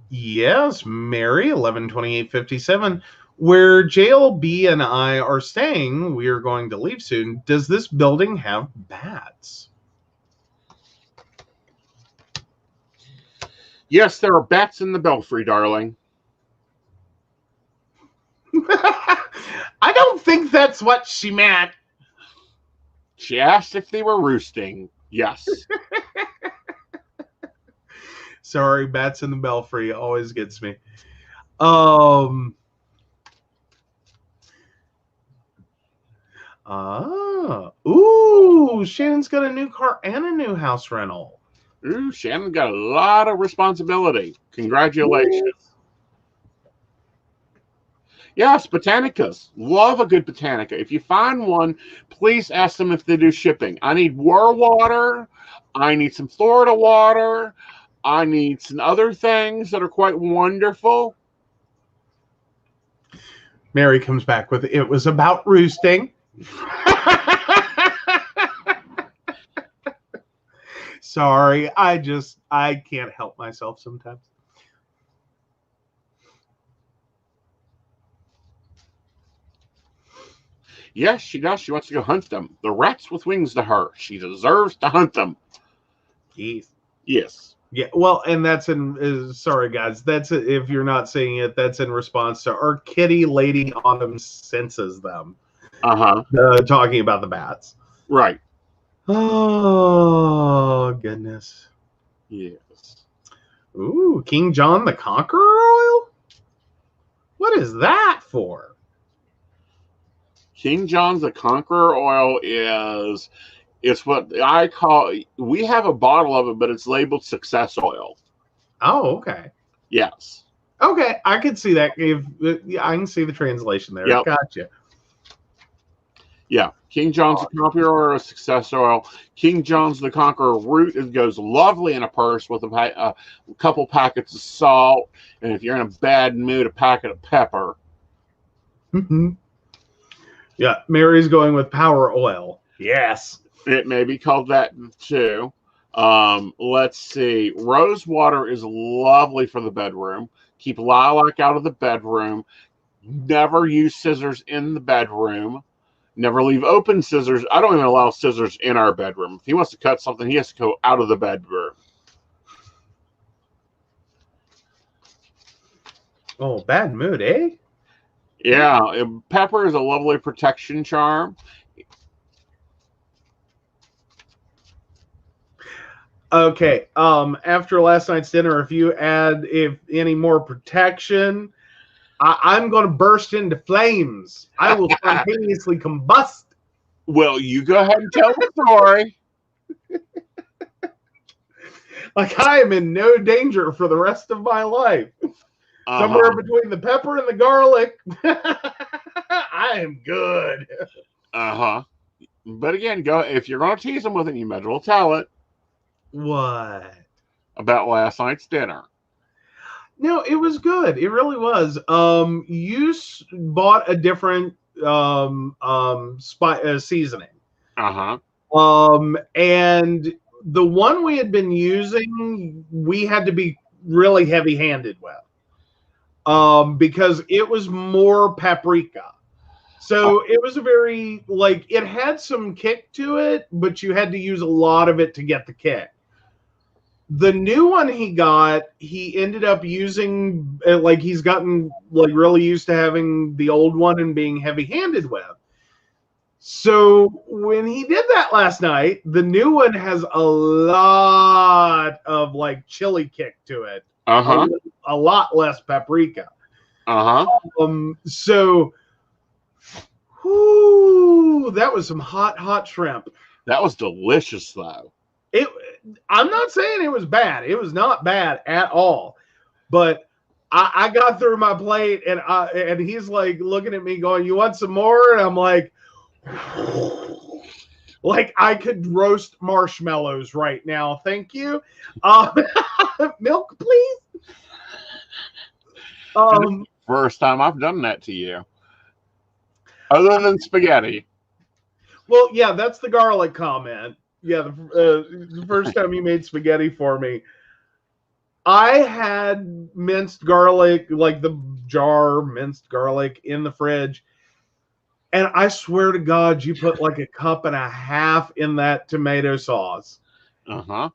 Yes, Mary, 112857. Where JLB and I are staying, we are going to leave soon. Does this building have bats? Yes, there are bats in the belfry, darling. I don't think that's what she meant. She asked if they were roosting. Yes. Sorry, bats in the belfry always gets me. Ooh, Shannon's got a new car and a new house rental. Ooh, Shannon got a lot of responsibility. Congratulations. Ooh. Yes, Botanicas. Love a good Botanica. If you find one, please ask them if they do shipping. I need war water. I need some Florida water. I need some other things that are quite wonderful. Mary comes back with, it was about roosting. Sorry, I can't help myself sometimes. Yes, she does. She wants to go hunt them. The rats with wings to her. She deserves to hunt them. Yes. Yeah, well, and that's sorry, guys. That's if you're not seeing it, that's in response to our kitty Lady Autumn senses them. Talking about the bats. Right. Oh, goodness. Yes. Ooh, King John the Conqueror oil? What is that for? King John's the Conqueror oil it's what I call, we have a bottle of it, but it's labeled success oil. Oh, okay. Yes. Okay, I could see that. I can see the translation there. Yep. Gotcha. Yeah. King John's the Conqueror oil, success oil. King John's the Conqueror root, it goes lovely in a purse with a couple packets of salt, and if you're in a bad mood, a packet of pepper. Mm-hmm. Yeah, Mary's going with power oil. Yes. It may be called that too. Let's see. Rose water is lovely for the bedroom. Keep lilac out of the bedroom. Never use scissors in the bedroom. Never leave open scissors. I don't even allow scissors in our bedroom. If he wants to cut something, he has to go out of the bedroom. Oh, bad mood, eh? Yeah, pepper is a lovely protection charm. Okay. After last night's dinner, if you add any more protection, I'm going to burst into flames. I will spontaneously combust. Well, you go ahead and tell the story. Like I am in no danger for the rest of my life. Somewhere between the pepper and the garlic, I am good. But again, if you're going to tease them with it, you might as well tell it. What? About last night's dinner. No, it was good. It really was. You bought a different seasoning. And the one we had been using, we had to be really heavy-handed with. Because it was more paprika. So it was a very, it had some kick to it, but you had to use a lot of it to get the kick. The new one he got, he ended up using, he's gotten, really used to having the old one and being heavy-handed with. So when he did that last night, the new one has a lot of, chili kick to it. A lot less paprika. So, whoo, that was some hot shrimp. That was delicious, though. I'm not saying it was bad. It was not bad at all. But I got through my plate, and he's looking at me going, "You want some more?" And I'm like I could roast marshmallows right now. Thank you. Milk, please. First time I've done that to you. Other than spaghetti. Well, yeah, that's the garlic comment. Yeah, the first time you made spaghetti for me, I had minced garlic, the jar minced garlic in the fridge. And I swear to God, you put a cup and a half in that tomato sauce. And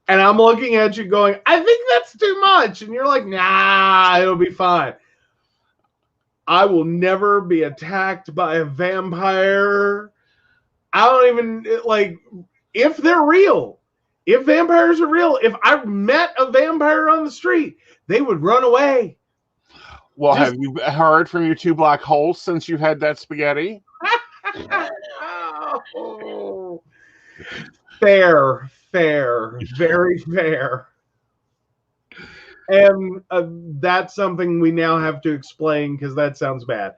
I'm looking at you going, I think that's too much. And you're like, nah, it'll be fine. I will never be attacked by a vampire. I don't even, if they're real, if vampires are real, if I met a vampire on the street, they would run away. Well, have you heard from your two black holes since you've had that spaghetti? Oh. Fair, very fair. And that's something we now have to explain because that sounds bad.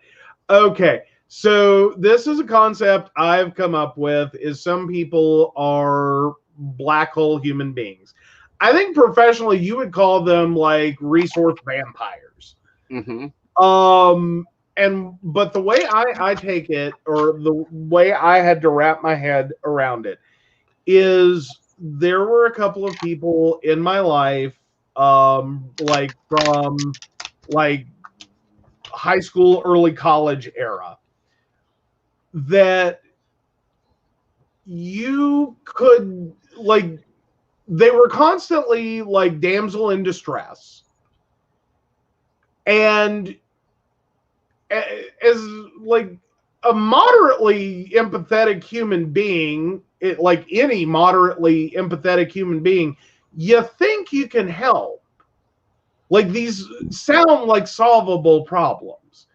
Okay, so this is a concept I've come up with, is some people are black hole human beings. I think professionally you would call them resource vampires. But the way I take it, or the way I had to wrap my head around it, is there were a couple of people in my life, from high school, early college era, that you could, they were constantly damsel in distress. And as a moderately empathetic human being, any moderately empathetic human being, you think you can help. These sound like solvable problems.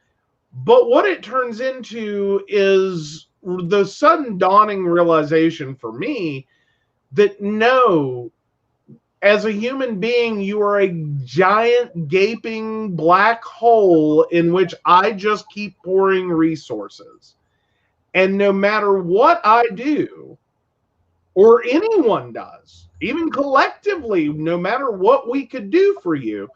But what it turns into is the sudden dawning realization for me that no, as a human being, you are a giant gaping black hole in which I just keep pouring resources. And no matter what I do, or anyone does, even collectively, no matter what we could do for you,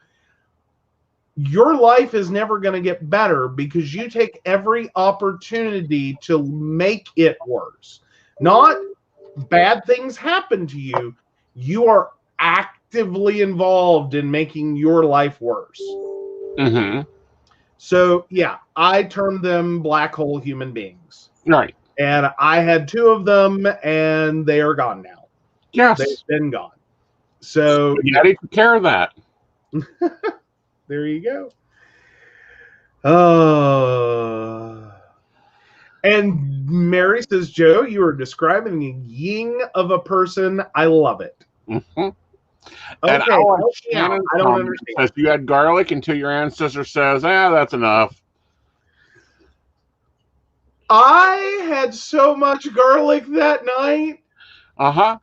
your life is never going to get better because you take every opportunity to make it worse. Not bad things happen to you. You are actively involved in making your life worse. Mm-hmm. So, yeah, I term them black hole human beings. Right. And I had 2 of them, and they are gone now. Yes. They've been gone. So, yeah, take care of that. There you go. And Mary says, Joe, you are describing the yin of a person. I love it. Mm-hmm. Okay. And I don't understand. Says you had garlic until your ancestor says, that's enough. I had so much garlic that night. Uh-huh.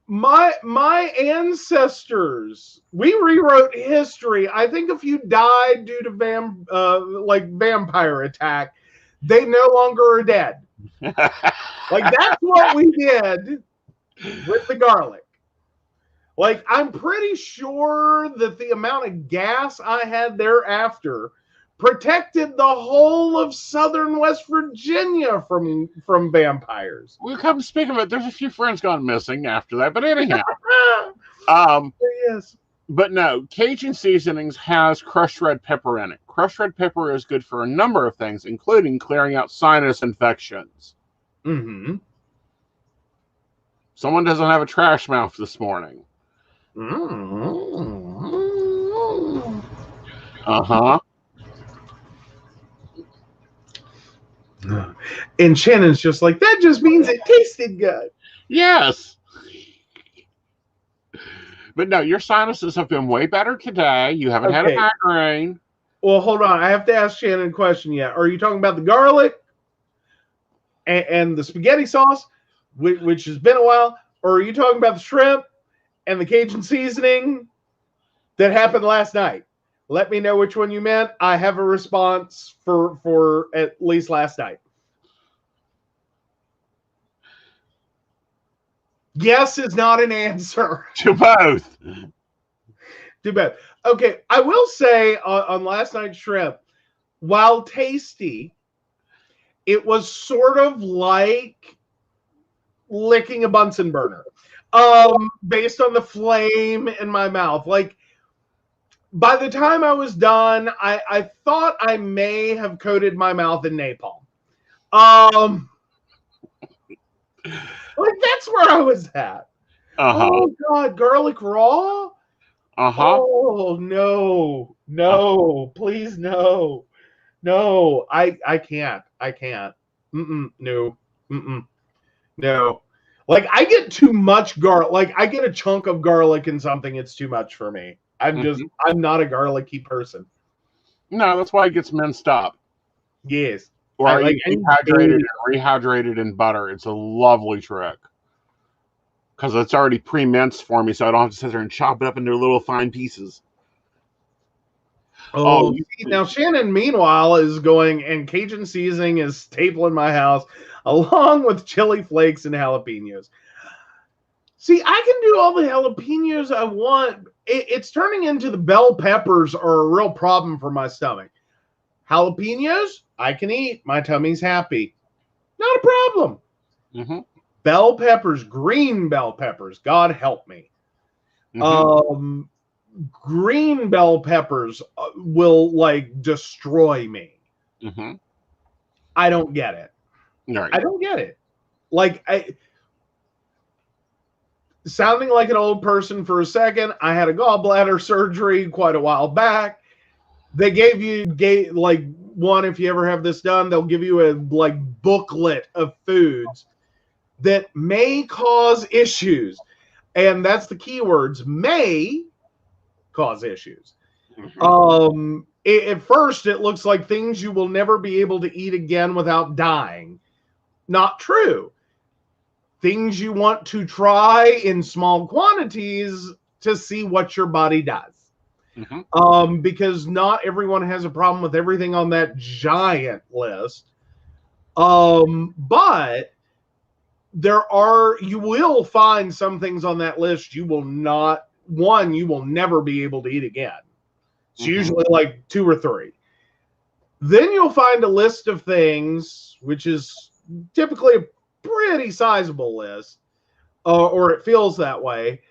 My ancestors, we rewrote history. I think a few died due to vampire attack. They no longer are dead. Like, that's what we did with the garlic. Like, I'm pretty sure that the amount of gas I had thereafter protected the whole of southern West Virginia from vampires. Well, come to speak of it, there's a few friends gone missing after that, but anyhow. Yes. But no, Cajun seasonings has crushed red pepper in it. Crushed red pepper is good for a number of things, including clearing out sinus infections. Mm-hmm. Someone doesn't have a trash mouth this morning. Mm-hmm. Uh-huh. And Shannon's just like, that just means it tasted good. Yes. But no, your sinuses have been way better today. You haven't had a migraine. Well, hold on. I have to ask Shannon a question yet. Are you talking about the garlic and the spaghetti sauce, which has been a while? Or are you talking about the shrimp and the Cajun seasoning that happened last night? Let me know which one you meant. I have a response for at least last night. Yes is not an answer. To both. To both. Okay, I will say on last night's shrimp, while tasty, it was sort of like licking a Bunsen burner, based on the flame in my mouth. Like, by the time I was done, I thought I may have coated my mouth in napalm. Like, that's where I was at. Uh-huh. Oh, God, garlic raw? Uh-huh. Oh, no, please, no. No, I can't. No. Like, I get too much garlic. Like, I get a chunk of garlic in something, it's too much for me. I'm not a garlicky person. No, that's why it gets minced up. Yes. Or rehydrated in butter. It's a lovely trick. Because it's already pre-minced for me, so I don't have to sit there and chop it up into little fine pieces. Oh, now Shannon, meanwhile, is going, and Cajun seasoning is staple in my house, along with chili flakes and jalapenos. See, I can do all the jalapenos I want. It's turning into the bell peppers are a real problem for my stomach. Jalapenos, I can eat. My tummy's happy. Not a problem. Mm-hmm. Bell peppers, green bell peppers, God help me. Mm-hmm. Green bell peppers will, like, destroy me. Mm-hmm. I don't get it. Right. I don't get it. Like, sounding like an old person for a second, I had a gallbladder surgery quite a while back. They gave you, like, one, if you ever have this done, they'll give you a, like, booklet of foods that may cause issues. And that's the keywords, may cause issues. Mm-hmm. At first, it looks like things you will never be able to eat again without dying. Not true. Things you want to try in small quantities to see what your body does. Mm-hmm. Because not everyone has a problem with everything on that giant list. But you will find some things on that list you will never be able to eat again. It's usually like 2 or 3. Then you'll find a list of things, which is typically a pretty sizable list, or it feels that way,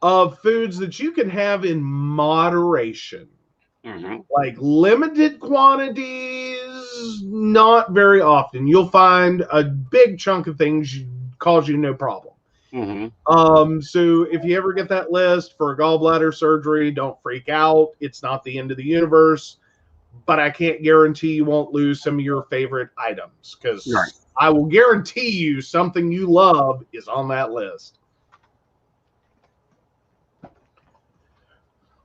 of foods that you can have in moderation. Like limited quantities, not very often. You'll find a big chunk of things cause you no problem. So if you ever get that list for a gallbladder surgery, don't freak out. It's not the end of the universe, but I can't guarantee you won't lose some of your favorite items, because I will guarantee you something you love is on that list.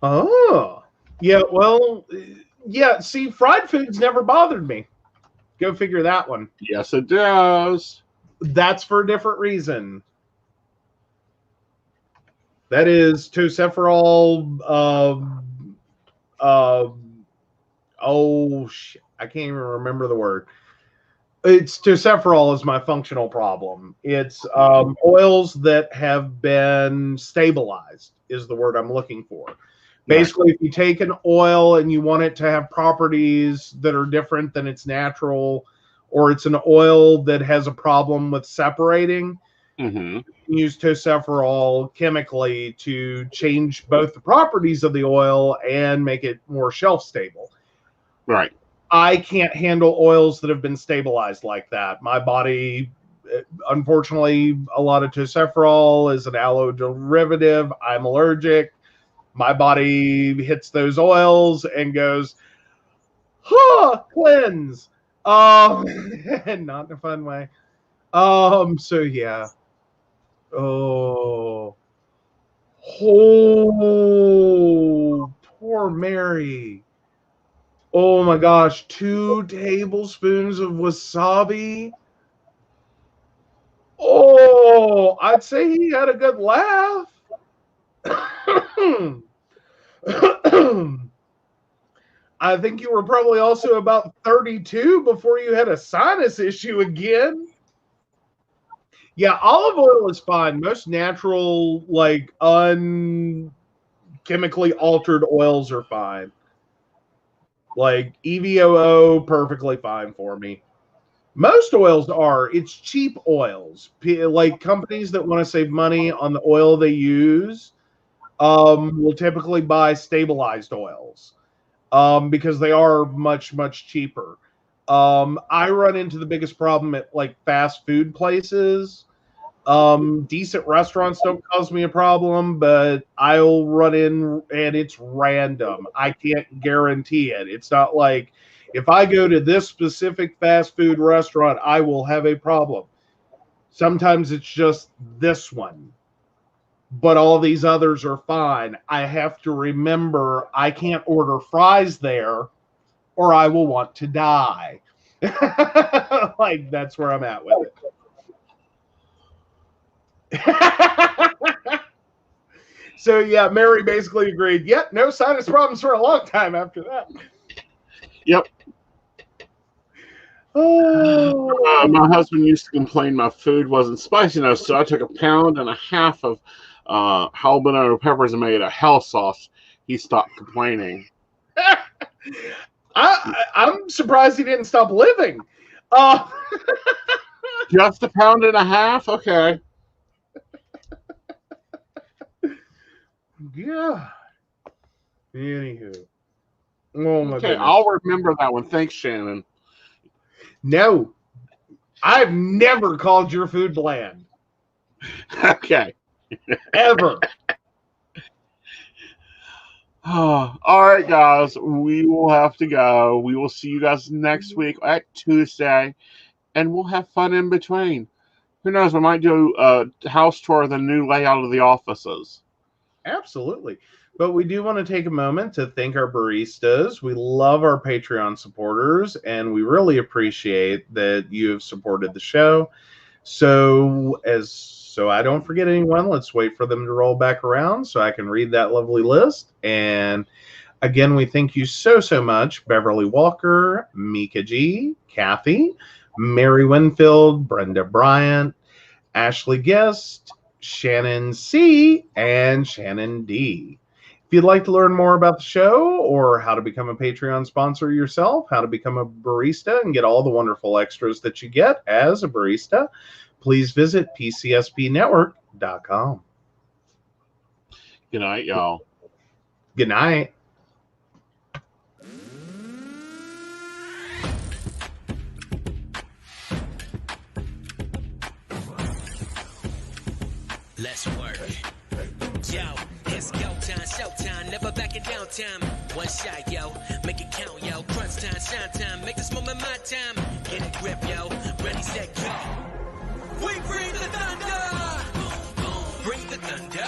Oh, yeah. Well, yeah. See, fried foods never bothered me. Go figure that one. Yes, it does. That's for a different reason. That is tocopherol. I can't even remember the word. It's tocopherol is my functional problem. It's oils that have been stabilized is the word I'm looking for. Basically, if you take an oil and you want it to have properties that are different than its natural, or it's an oil that has a problem with separating, use tocopherol chemically to change both the properties of the oil and make it more shelf stable. Right. I can't handle oils that have been stabilized like that. My body, unfortunately, a lot of tocopherol is an aloe derivative. I'm allergic. My body hits those oils and goes, cleanse. Not in a fun way. So yeah. Oh, poor Mary. Oh my gosh, 2 tablespoons of wasabi. Oh, I'd say he had a good laugh. I think you were probably also about 32 before you had a sinus issue again. Yeah, olive oil is fine. Most natural, like unchemically altered oils are fine. Like EVOO, perfectly fine for me. Most oils are. It's cheap oils. Like companies that want to save money on the oil they use will typically buy stabilized oils because they are much, much cheaper. I run into the biggest problem at like fast food places. Decent restaurants don't cause me a problem, but I'll run in and it's random. I can't guarantee it. It's not like if I go to this specific fast food restaurant, I will have a problem. Sometimes it's just this one, but all these others are fine. I have to remember I can't order fries there or I will want to die. Like, that's where I'm at with it. So yeah, Mary basically agreed. Yep, no sinus problems for a long time after that. Yep. Oh. My husband used to complain my food wasn't spicy enough, so I took 1.5 pounds of habanero peppers and made a hell sauce. He stopped complaining. I'm surprised he didn't stop living. Just 1.5 pounds? Okay. Yeah. Anywho. Oh my goodness. I'll remember that one. Thanks, Shannon. No. I've never called your food bland. Okay. Ever. All right, guys. We will have to go. We will see you guys next week at Tuesday, and we'll have fun in between. Who knows? We might do a house tour of the new layout of the offices. Absolutely. But we do want to take a moment to thank our baristas. We love our Patreon supporters, and we really appreciate that you have supported the show. So I don't forget anyone, let's wait for them to roll back around so I can read that lovely list. And again, we thank you so much, Beverly Walker, Mika G, Kathy, Mary Winfield, Brenda Bryant, Ashley Guest, Shannon C, and Shannon D. If you'd like to learn more about the show or how to become a Patreon sponsor yourself, how to become a barista and get all the wonderful extras that you get as a barista, please visit pcspnetwork.com. Good night, y'all. Good night. Let's work. Yo, it's go time, showtime, never backing down time. One shot, yo, make it count, yo. Crunch time, shine time, make this moment my time. Get a grip, yo, ready, set, go. We bring the thunder. Bring the thunder.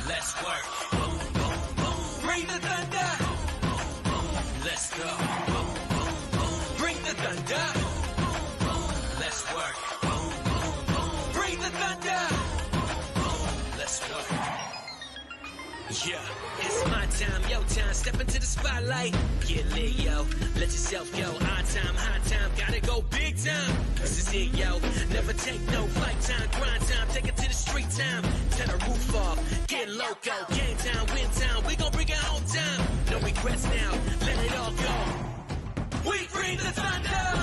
Let's work. Bring the thunder. Let's go. Bring the thunder. Let's work. Bring the thunder. Let's work. Yeah, it's my time, yo time. Step into the spotlight. Get lit, yo. Let yourself go. Our time, high time. Gotta go big time. This is it, yo. Never take no flight time. Grind time. Take it to the street time. Turn the roof off. Get loco. Game time, win time. We gon' bring it home time. No regrets now. Let it all go. We bring the thunder.